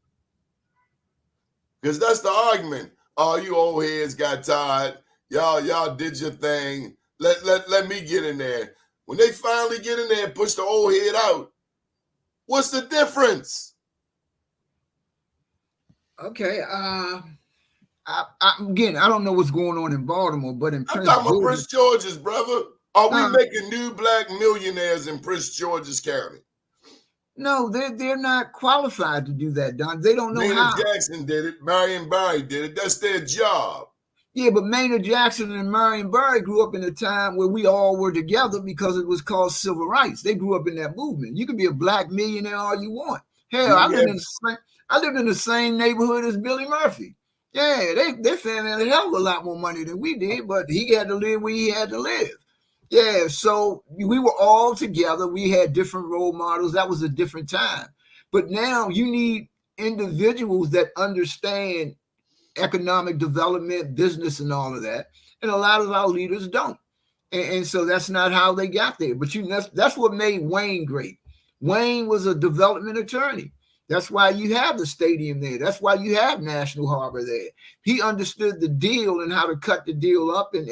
Because that's the argument. Oh, you old heads got tired. Y'all did your thing. Let me get in there. When they finally get in there and push the old head out, what's the difference? Okay. Again, I don't know what's going on in Baltimore, but in I'm talking about Prince George's, brother. Are we making new black millionaires in Prince George's County? No, they're not qualified to do that, Don. They don't know how. Maynard Jackson did it. Marion Barry did it. That's their job. Yeah, but Maynard Jackson and Marion Barry grew up in a time where we all were together because it was called civil rights. They grew up in that movement. You could be a black millionaire all you want. Hell, I lived in the same neighborhood as Billy Murphy. Yeah, their family had a hell of a lot more money than we did, but he had to live where he had to live. Yeah, so we were all together. We had different role models. That was a different time. But now you need individuals that understand economic development, business, and all of that. And a lot of our leaders don't. And so that's not how they got there. But that's what made Wayne great. Wayne was a development attorney. That's why you have the stadium there. That's why you have National Harbor there. He understood the deal and how to cut the deal up. And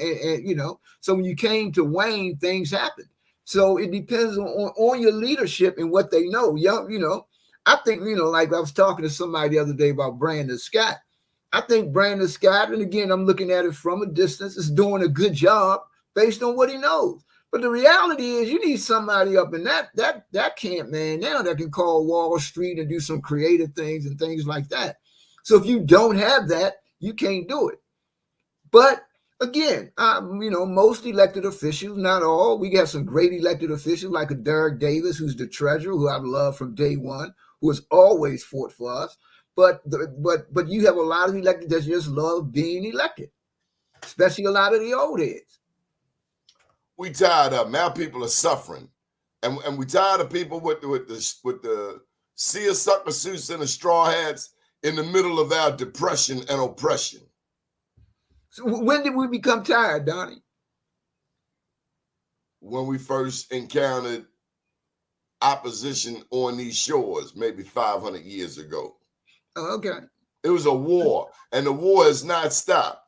you know, so when you came to Wayne, things happened. So it depends on your leadership and what they know. You know, I think, you know, like I was talking to somebody the other day about Brandon Scott. I think Brandon Scott, and again, I'm looking at it from a distance, is doing a good job based on what he knows. But the reality is you need somebody up in that camp, man, now that can call Wall Street and do some creative things and things like that. So if you don't have that, you can't do it. But again, most elected officials, not all, we got some great elected officials like a Derek Davis, who's the treasurer, who I've loved from day one, who has always fought for us. But you have a lot of elected that just love being elected, especially a lot of the old heads. We tired of now. People are suffering, and we tired of people with the seersucker suits and the straw hats in the middle of our depression and oppression. So when did we become tired, Donnie? When we first encountered opposition on these shores, maybe 500 years ago. Oh, okay. It was a war, and the war has not stopped.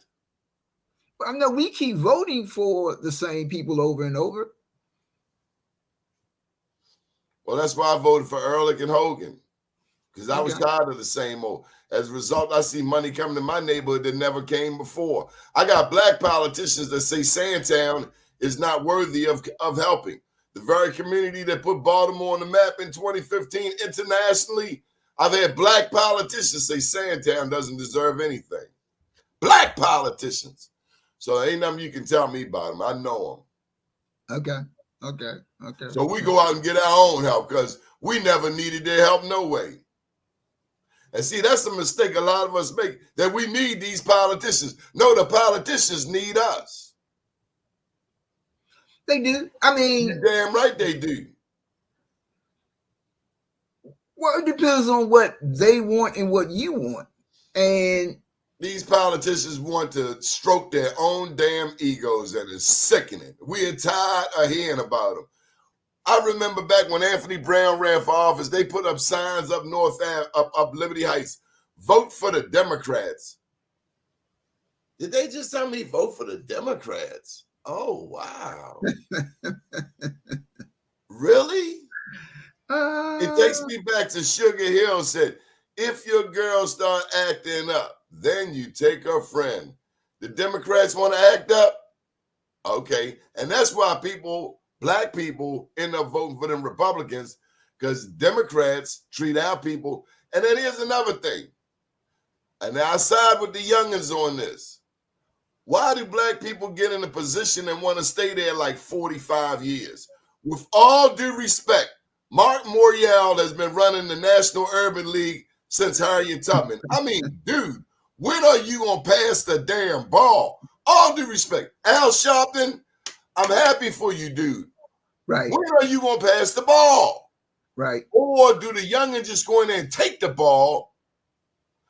I know we keep voting for the same people over and over. Well, that's why I voted for Ehrlich and Hogan, because I was tired of the same old. As a result, I see money coming to my neighborhood that never came before. I got black politicians that say Sandtown is not worthy of helping. The very community that put Baltimore on the map in 2015 internationally, I've had black politicians say Sandtown doesn't deserve anything. Black politicians. So there ain't nothing you can tell me about them. I know them. Okay. So we go out and get our own help because we never needed their help no way. And see, that's a mistake a lot of us make, that we need these politicians. No, the politicians need us. They do. I mean, you're damn right they do. Well, it depends on what they want and what you want. And these politicians want to stroke their own damn egos, and it's sickening. We are tired of hearing about them. I remember back when Anthony Brown ran for office, they put up signs up North Ave, up Liberty Heights, vote for the Democrats. Did they just tell me vote for the Democrats? Oh, wow. Really? It takes me back to Sugar Hill said, if your girl start acting up, then you take her friend. The Democrats want to act up? Okay. And that's why black people end up voting for them Republicans, because Democrats treat our people. And then here's another thing. And I side with the youngins on this. Why do black people get in a position and want to stay there like 45 years? With all due respect, Mark Morial has been running the National Urban League since Harriet Tubman. I mean, dude, when are you going to pass the damn ball? All due respect. Al Sharpton, I'm happy for you, dude. Right. When are you going to pass the ball? Right. Or do the youngins just go in there and take the ball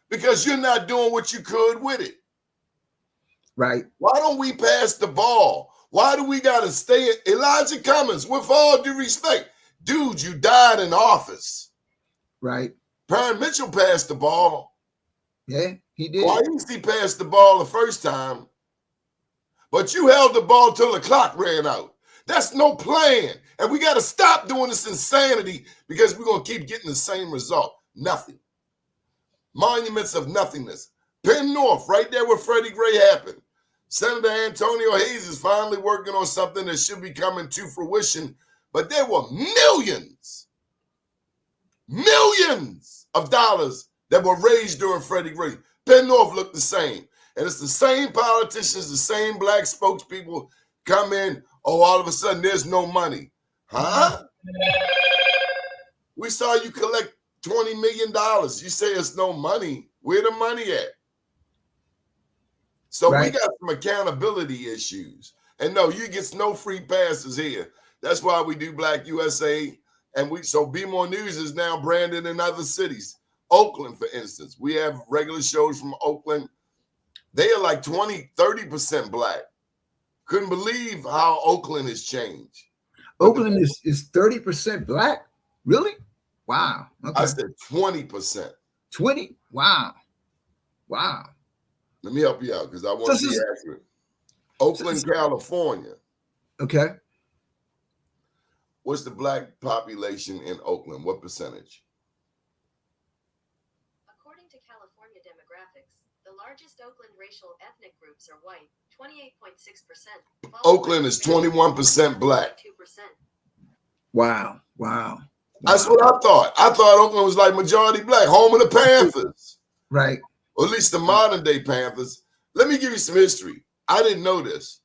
because you're not doing what you could with it? Right. Why don't we pass the ball? Why do we got to stay? Elijah Cummings, with all due respect, dude, you died in office. Right. Perrin Mitchell passed the ball. Yeah, he did. Why didn't he pass the ball the first time? But you held the ball till the clock ran out. That's no plan. And we got to stop doing this insanity because we're going to keep getting the same result. Nothing. Monuments of nothingness. Penn North, right there where Freddie Gray happened. Senator Antonio Hayes is finally working on something that should be coming to fruition. But there were millions of dollars that were raised during Freddie Gray. Penn North looked the same. And it's the same politicians, the same black spokespeople come in. Oh, all of a sudden there's no money. Huh? We saw you collect $20 million. You say it's no money. Where the money at? So we got some accountability issues. And no, you get no free passes here. That's why we do Black USA. And so Be More News is now branded in other cities. Oakland, for instance. We have regular shows from Oakland. They are like 20, 30% black. Couldn't believe how Oakland has changed. Oakland is 30% black? Really? Wow. Okay. I said 20%. 20? Wow. Let me help you out because I want to be accurate. Oakland, California. Okay. What's the black population in Oakland? What percentage? According to California demographics, the largest Oakland racial ethnic groups are white, 28.6%. Oakland is 21% black. 2%. Wow. Wow. That's what I thought. I thought Oakland was like majority black, home of the Panthers, Right. or at least the modern day Panthers. Let me give you some history. I didn't know this.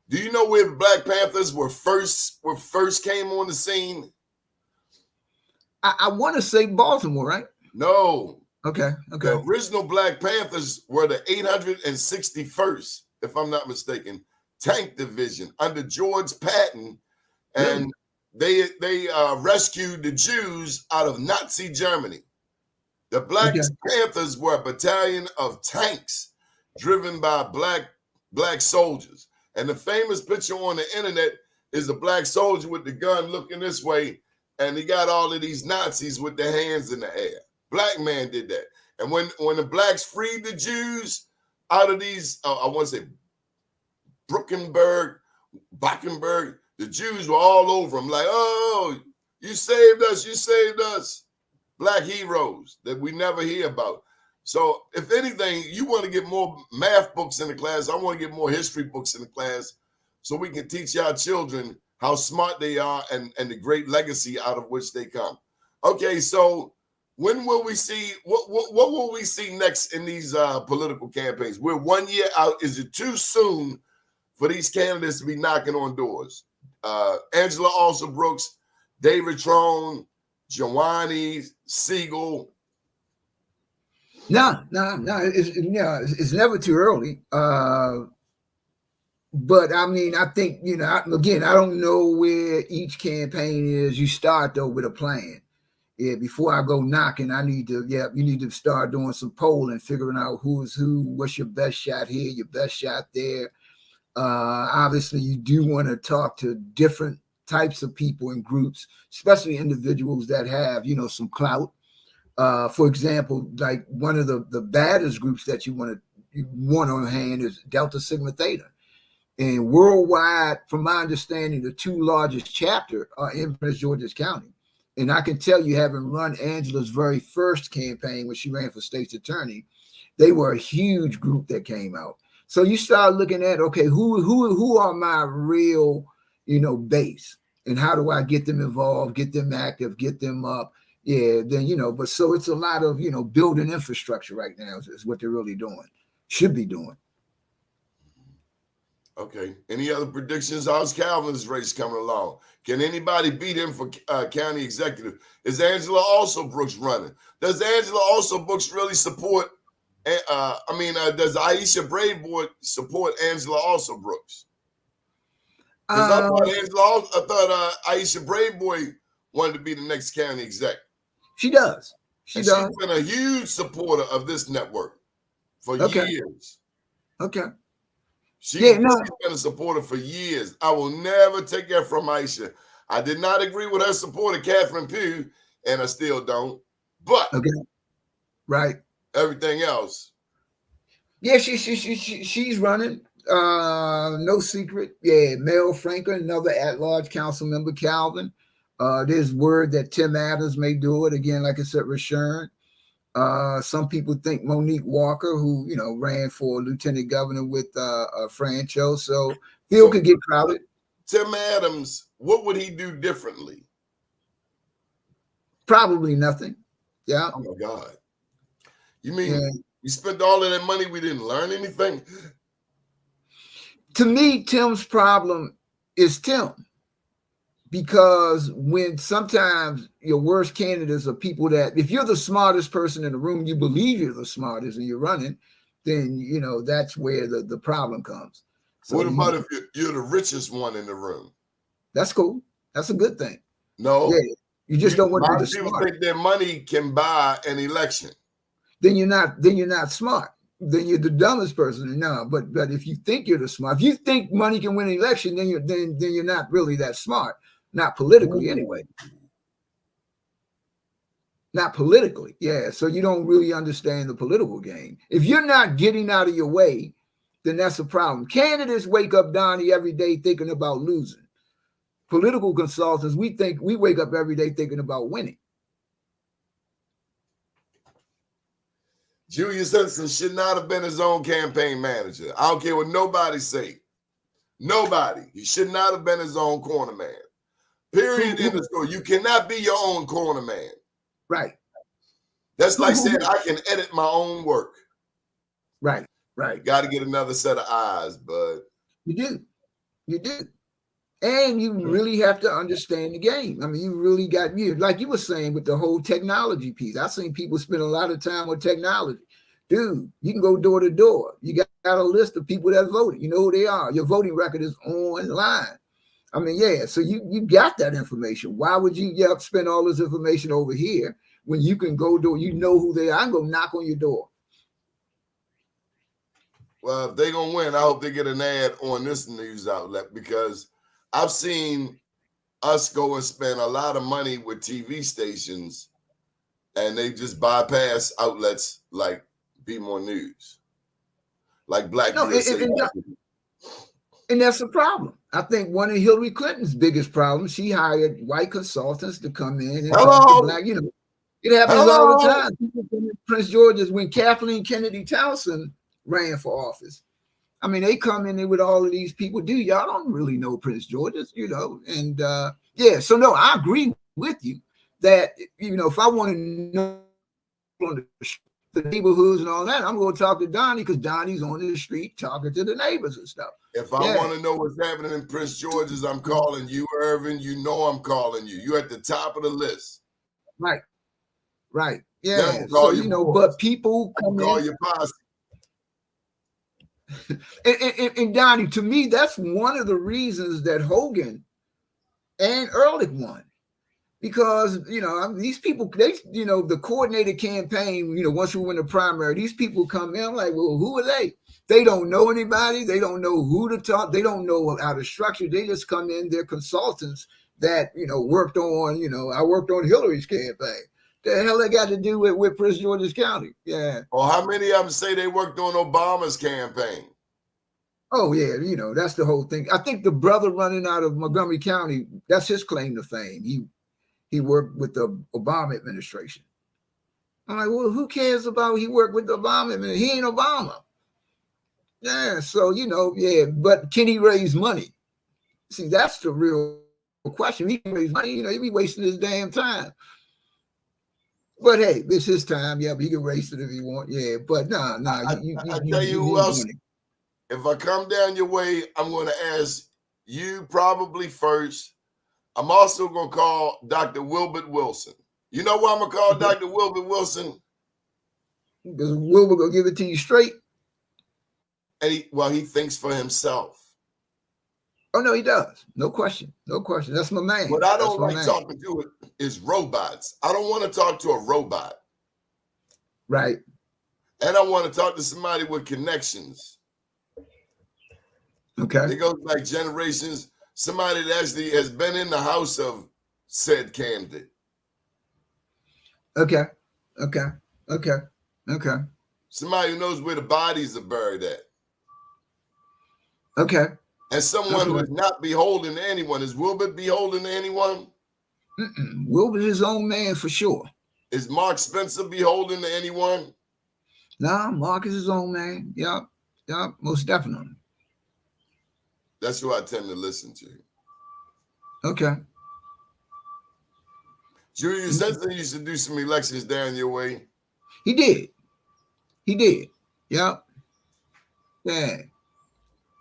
Do you know where the Black Panthers were first came on the scene? I want to say Baltimore, right? No. Okay. The original Black Panthers were the 861st, if I'm not mistaken, Tank Division under George Patton, and they rescued the Jews out of Nazi Germany. The Black Panthers were a battalion of tanks driven by black soldiers. And the famous picture on the internet is a black soldier with the gun looking this way, and he got all of these Nazis with their hands in the air. Black man did that. And when the blacks freed the Jews out of these, I want to say Backenberg, the Jews were all over them like, oh, you saved us. Black heroes that we never hear about. So if anything, you want to get more math books in the class, I want to get more history books in the class so we can teach our children how smart they are and the great legacy out of which they come. Okay, so when will we see, what will we see next in these political campaigns? We're 1 year out. Is it too soon for these candidates to be knocking on doors? Angela Alston-Brooks, David Trone, Joanne Siegel. No. It's never too early. But I mean, I think, I don't know where each campaign is. You start though with a plan. Yeah, before I go knocking, you need to start doing some polling, figuring out who's who, what's your best shot here, your best shot there. Obviously, you do want to talk to different types of people and groups, especially individuals that have, some clout. For example, like one of the baddest groups that you want on hand is Delta Sigma Theta. And worldwide, from my understanding, the two largest chapter are in Prince George's County. And I can tell you, having run Angela's very first campaign when she ran for state's attorney, they were a huge group that came out. So you start looking at, okay, who are my real, base, and how do I get them involved, get them active, get them up? Yeah, then, but so it's a lot of, building infrastructure right now is what they're really doing, should be doing. Okay. Any other predictions? How's Calvin's race coming along? Can anybody beat him for county executive? Is Angela Alston-Brooks running? Does Angela Alston-Brooks really support? Does Aisha Braveboy support Angela Alston-Brooks? Because I thought Aisha Braveboy wanted to be the next county exec. She does. She's been a huge supporter of this network for years. Okay. She's been a supporter for years. I will never take that from Aisha. I did not agree with her support of Catherine Pugh, and I still don't. But right, everything else. Yeah, she's running. No secret. Yeah, Mel Franklin, another at-large council member, Calvin. There's word that Tim Adams may do it again. Like I said, Rashawn. Some people think Monique Walker, who ran for lieutenant governor with Francho, so Phil could get crowded. Tim Adams, what would he do differently? Probably nothing. Yeah. Oh my God! You mean we spent all of that money, we didn't learn anything? To me, Tim's problem is Tim. Because when sometimes your worst candidates are people that, if you're the smartest person in the room, you believe you're the smartest and you're running, then, that's where the problem comes. So what about if you're the richest one in the room? That's cool. That's a good thing. No. Yeah, you just don't want to be the people smart. think their money can buy an election. Then you're not smart. Then you're the dumbest person. No, but if you think you're the smart, if you think money can win an election, then you're not really that smart. Not politically, anyway. Not politically, yeah. So you don't really understand the political game. If you're not getting out of your way, then that's a problem. Candidates wake up, Donnie, every day thinking about losing. Political consultants, we wake up every day thinking about winning. Julius Henson should not have been his own campaign manager. I don't care what nobody say. Nobody. He should not have been his own corner man. Period. In the story. You cannot be your own corner man. Right. That's like saying I can edit my own work. Right. Right. Got to get another set of eyes, bud. You do. You do. And you really have to understand the game. I mean, you really got, like you were saying with the whole technology piece. I've seen people spend a lot of time with technology. Dude, you can go door to door. You got a list of people that voted. You know who they are. Your voting record is online. I mean, yeah, so you got that information. Why would you spend all this information over here when you can go do, you know who they are? I can go knock on your door. Well, if they're going to win, I hope they get an ad on this news outlet, because I've seen us go and spend a lot of money with TV stations and they just bypass outlets like Be More News, like BlackUSA.News. And that's a problem. I think one of Hillary Clinton's biggest problems, she hired white consultants to come in and talk to black, it happens all the time. Prince George's, when Kathleen Kennedy Townsend ran for office, I mean, they come in there with all of these people. Dude, y'all don't really know Prince George's, and so no, I agree with you that, if I want to know the neighborhoods and all that, I'm going to talk to Doni, because Donnie's on the street talking to the neighbors and stuff. If I want to know what's happening in Prince George's, I'm calling you, Ervin. You know I'm calling you. You're at the top of the list. Right. Right. Yeah. So, but people come call in. Your posse. And Donnie, to me, that's one of the reasons that Hogan and Ehrlich won. Because, these people, the coordinated campaign, once we win the primary, these people come in, I'm like, well, who are they? They don't know anybody. They don't know who to talk. They don't know how to structure. They just come in, they're consultants that, worked on, I worked on Hillary's campaign. The hell they got to do with Prince George's County? Yeah. Or how many of them say they worked on Obama's campaign? Oh, yeah, that's the whole thing. I think the brother running out of Montgomery County, that's his claim to fame. He worked with the Obama administration. I'm like, well, who cares about he worked with the Obama administration? He ain't Obama. Yeah, so, but can he raise money? See, that's the real question. He can raise money, he'd be wasting his damn time. But hey, it's his time. Yeah, but he can race it if he want. Yeah, but nah. I tell you who else. Money. If I come down your way, I'm going to ask you probably first. I'm also going to call Dr. Wilbert Wilson. You know why I'm going to call Dr. Wilbert Wilson? Because Wilbert going to give it to you straight. And he thinks for himself. Oh, no, he does. No question. No question. That's my man. What I don't like talking to is robots. I don't want to talk to a robot. Right. And I want to talk to somebody with connections. Okay. It goes back generations. Somebody that actually has been in the house of said candidate. Okay. Somebody who knows where the bodies are buried at. Okay. And someone who is not beholden to anyone. Is Wilbert beholden to anyone? Wilbert is his own man for sure. Is Mark Spencer beholden to anyone? Nah, Mark is his own man. Yep, most definitely. That's who I tend to listen to. Okay. Julius Henson used to do some elections down your way. He did. Yep. Yeah.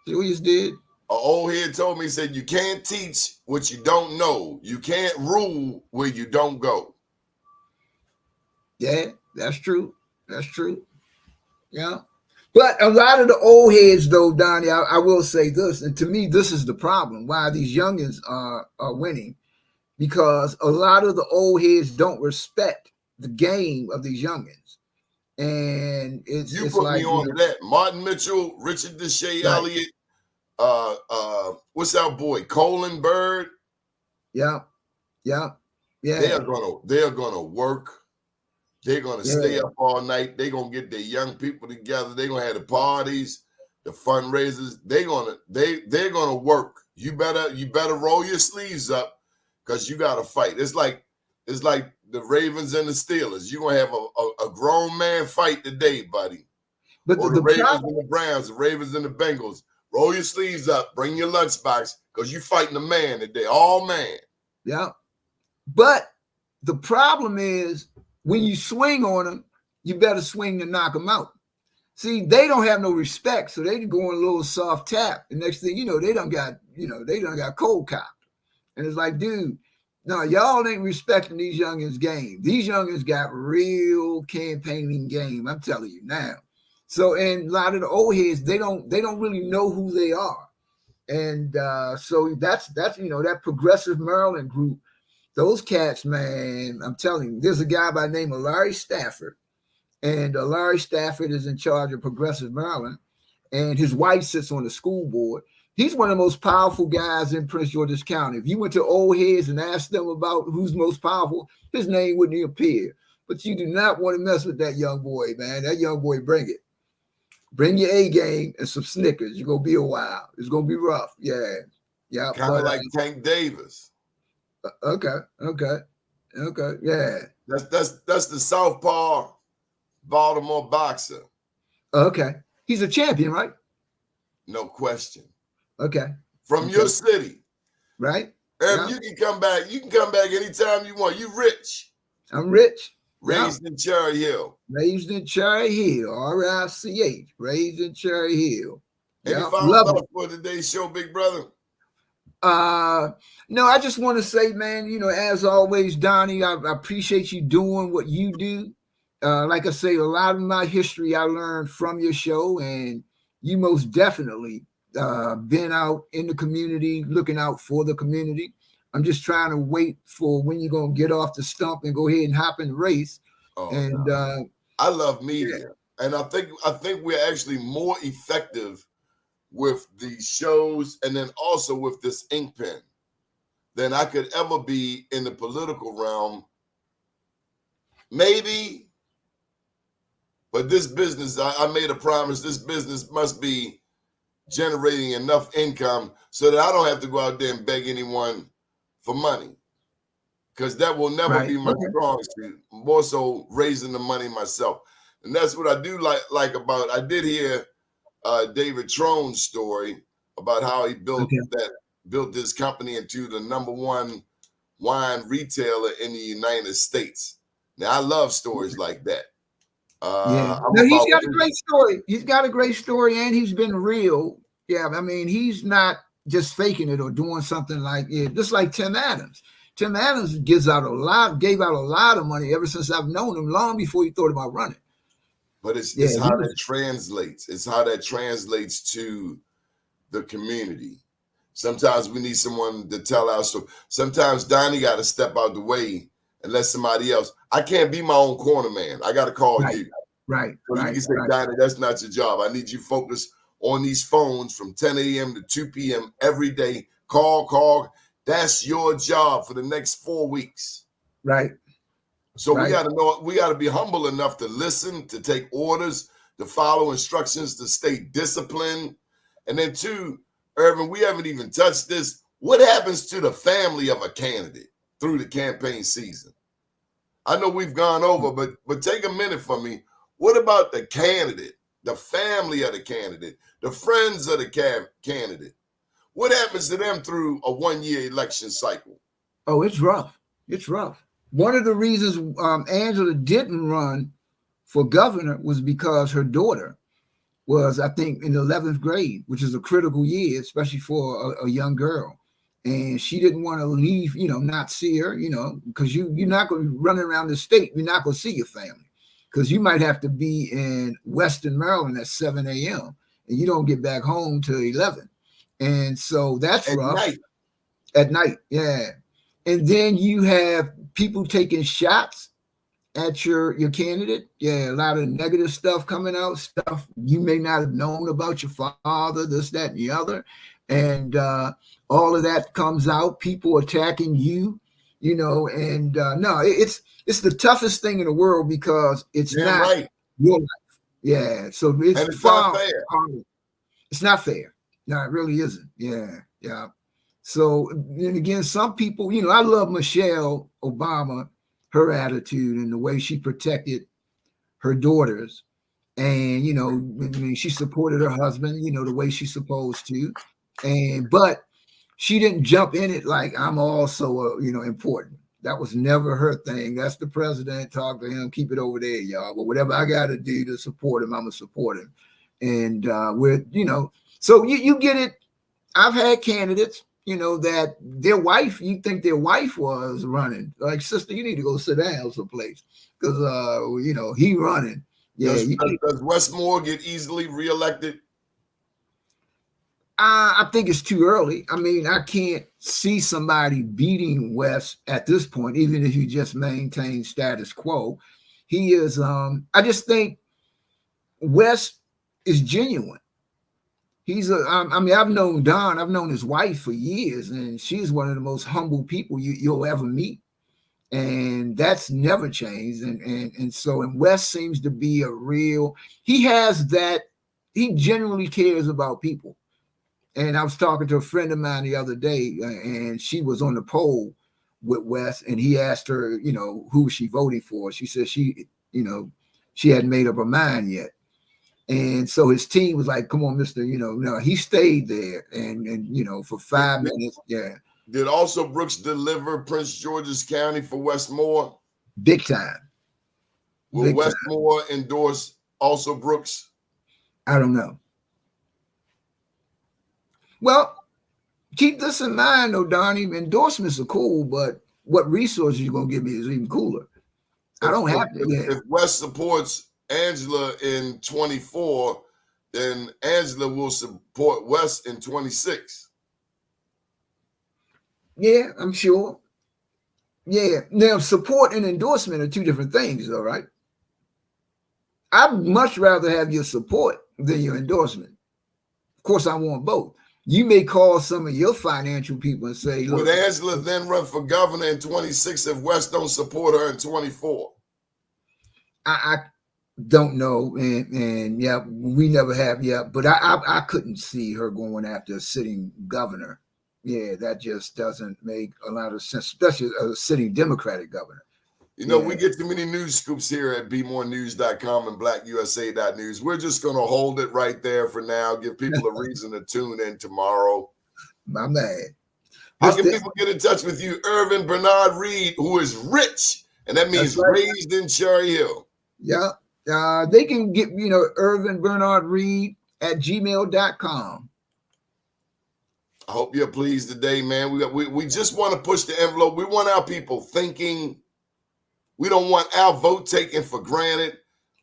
Julius did. An old head told me, he said, you can't teach what you don't know. You can't rule where you don't go. Yeah, that's true. Yeah. But a lot of the old heads, though, Donnie, I will say this, and to me, this is the problem, why these youngins are winning, because a lot of the old heads don't respect the game of these youngins. And it's put like, me on to that. Martin Mitchell, Richard Deshae Elliott, what's our boy, Colin Bird? Yeah. They are gonna work. They're gonna stay up all night. They're gonna get their young people together. They're gonna have the parties, the fundraisers. They're gonna work. You better roll your sleeves up, because you gotta fight. It's like the Ravens and the Steelers. You're gonna have a grown man fight today, buddy. But or the Ravens and the Browns, the Ravens and the Bengals. Roll your sleeves up, bring your lunchbox, because you're fighting a man today, all man. Yeah. But the problem is when you swing on them, you better swing to knock them out. See, they don't have no respect, so they go on a little soft tap. The next thing you know, they done got cold cocked. And it's like, dude, no, y'all ain't respecting these youngins' game. These youngins got real campaigning game. I'm telling you now. So, and a lot of the old heads, they don't really know who they are. And so that's that progressive Maryland group, those cats, man, I'm telling you, there's a guy by the name of Larry Stafford. And Larry Stafford is in charge of Progressive Maryland, and his wife sits on the school board. He's one of the most powerful guys in Prince George's County. If you went to old heads and asked them about who's most powerful, his name wouldn't appear. But you do not want to mess with that young boy, man. That young boy, bring it. Bring your A game and some Snickers. You're going to be a while. It's going to be rough. Yeah. Yeah. Kind of like Tank Davis. Okay. Yeah. That's the Southpaw Baltimore boxer. Okay. He's a champion, right? No question. Okay. From your city. Right. Ervin, you can come back. You can come back anytime you want. You rich. I'm rich. Raised in Cherry Hill. Raised in Cherry Hill. R-I-C-H. Raised in Cherry Hill. Any final thoughts for today's show, big brother? No, I just want to say, man, as always, Donnie, I appreciate you doing what you do. Like I say, a lot of my history I learned from your show, and you most definitely been out in the community, looking out for the community. I'm just trying to wait for when you're going to get off the stump and go ahead and hop in the race. I love media. And I think we're actually more effective with the shows and then also with this ink pen than I could ever be in the political realm. Maybe. But this business, I made a promise, this business must be generating enough income so that I don't have to go out there and beg anyone for money. Because that will never be my strong suit. More so raising the money myself. And that's what I do like about, I did hear David Trone's story about how he built this company into the #1 wine retailer in the United States. Now, I love stories like that. No, he's got a great story. He's got a great story, and he's been real. Yeah, I mean, he's not just faking it or doing something like it. Just like Tim Adams. Tim Adams gave out a lot of money ever since I've known him, long before he thought about running. But it's how that translates. It's how that translates to the community. Sometimes we need someone to tell our story. Sometimes Donnie got to step out the way and let somebody else. I can't be my own corner man. I got to call you. Right. So you can say, Donnie, that's not your job. I need you focused on these phones from 10 a.m. to 2 p.m. every day. Call. That's your job for the next 4 weeks. Right. So we got to know, we got to be humble enough to listen, to take orders, to follow instructions, to stay disciplined. And then two, Ervin, we haven't even touched this. What happens to the family of a candidate through the campaign season? I know we've gone over, but take a minute for me. What about the candidate, the family of the candidate, the friends of the candidate? What happens to them through a 1-year election cycle? Oh, it's rough. It's rough. One of the reasons Angela didn't run for governor was because her daughter was, I think, in the 11th grade, which is a critical year, especially for a young girl. And she didn't want to leave, not see her, because you're not going to be running around the state. You're not going to see your family because you might have to be in Western Maryland at 7 a.m. and you don't get back home till 11. And so that's rough. At night, yeah. And then you have people taking shots at your candidate. Yeah, a lot of negative stuff coming out, stuff you may not have known about your father, this, that, and the other. And all of that comes out, people attacking you, and no, it's the toughest thing in the world because it's not your life. Yeah, so it's not fair. It's not fair. No, it really isn't. Yeah. So, and again, some people, I love Michelle Obama her attitude and the way she protected her daughters. And, you know, I mean, she supported her husband, you know, the way she's supposed to. But she didn't jump in it like I'm also, you know, important. That was never her thing. That's the president. Talk to him. Keep it over there, y'all. But whatever I got to do to support him, I'm going to support him. And we're, you know, so you get it. I've had candidates, you know, that their wife, you think their wife was running. Like, sister, you need to go sit down someplace because, you know, he running. Yeah. Does Westmore get easily reelected? I think it's too early. I mean, I can't see somebody beating West at this point, even if you just maintain status quo. He is, I just think West is genuine. I mean, I've known Don, I've known his wife for years, and she's one of the most humble people you'll ever meet. And that's never changed. And so, and West seems to be he has that, he genuinely cares about people. And I was talking to a friend of mine the other day, and she was on the poll with West, and he asked her, you know, who was she voting for? She said she hadn't made up her mind yet. And so his team was like, come on, mister, you know, no, he stayed there and you know, for 5 minutes. Yeah. Did also Brooks deliver Prince George's County for Westmore? Big time. Will Westmore endorse also Brooks? I don't know. Well, keep this in mind, though, Donnie. Endorsements are cool, but what resources you're going to give me is even cooler. I don't have to. Yeah. If West supports Angela in 24, then Angela will support West in 26. Yeah, I'm sure. Yeah. Now, support and endorsement are two different things, though, right? I'd much rather have your support than your endorsement. Of course, I want both. You may call some of your financial people and say, look. Would Angela then run for governor in 26 if West don't support her in 24? I don't know. And yeah, we never have yet. But I couldn't see her going after a sitting governor. Yeah, that just doesn't make a lot of sense, especially a sitting Democratic governor. You know, we get too many news scoops here at BeMoreNews.com and BlackUSA.News. We're just going to hold it right there for now, give people a reason to tune in tomorrow. My man. How can people get in touch with you? Ervin Bernard Reid, who is rich, and that means raised in Cherry Hill. Yeah. They can get, you know, Ervin Bernard Reid at gmail.com. I hope you're pleased today, man. We just want to push the envelope. We want our people thinking. We don't want our vote taken for granted.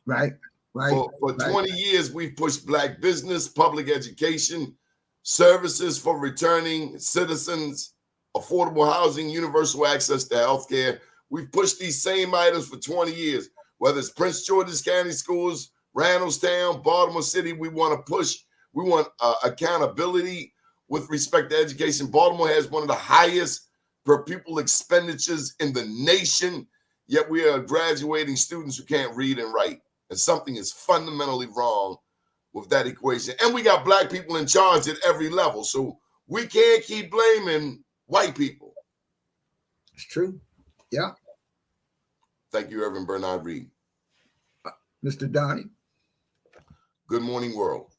Right. For 20 years, we've pushed Black business, public education, services for returning citizens, affordable housing, universal access to healthcare. We've pushed these same items for 20 years, whether it's Prince George's County Schools, Randallstown, Baltimore City. We want to push. We want accountability with respect to education. Baltimore has one of the highest per pupil expenditures in the nation. Yet we are graduating students who can't read and write. And something is fundamentally wrong with that equation. And we got Black people in charge at every level. So we can't keep blaming white people. It's true. Yeah. Thank you, Ervin Bernard Reid. Mr. Doni. Good morning, world.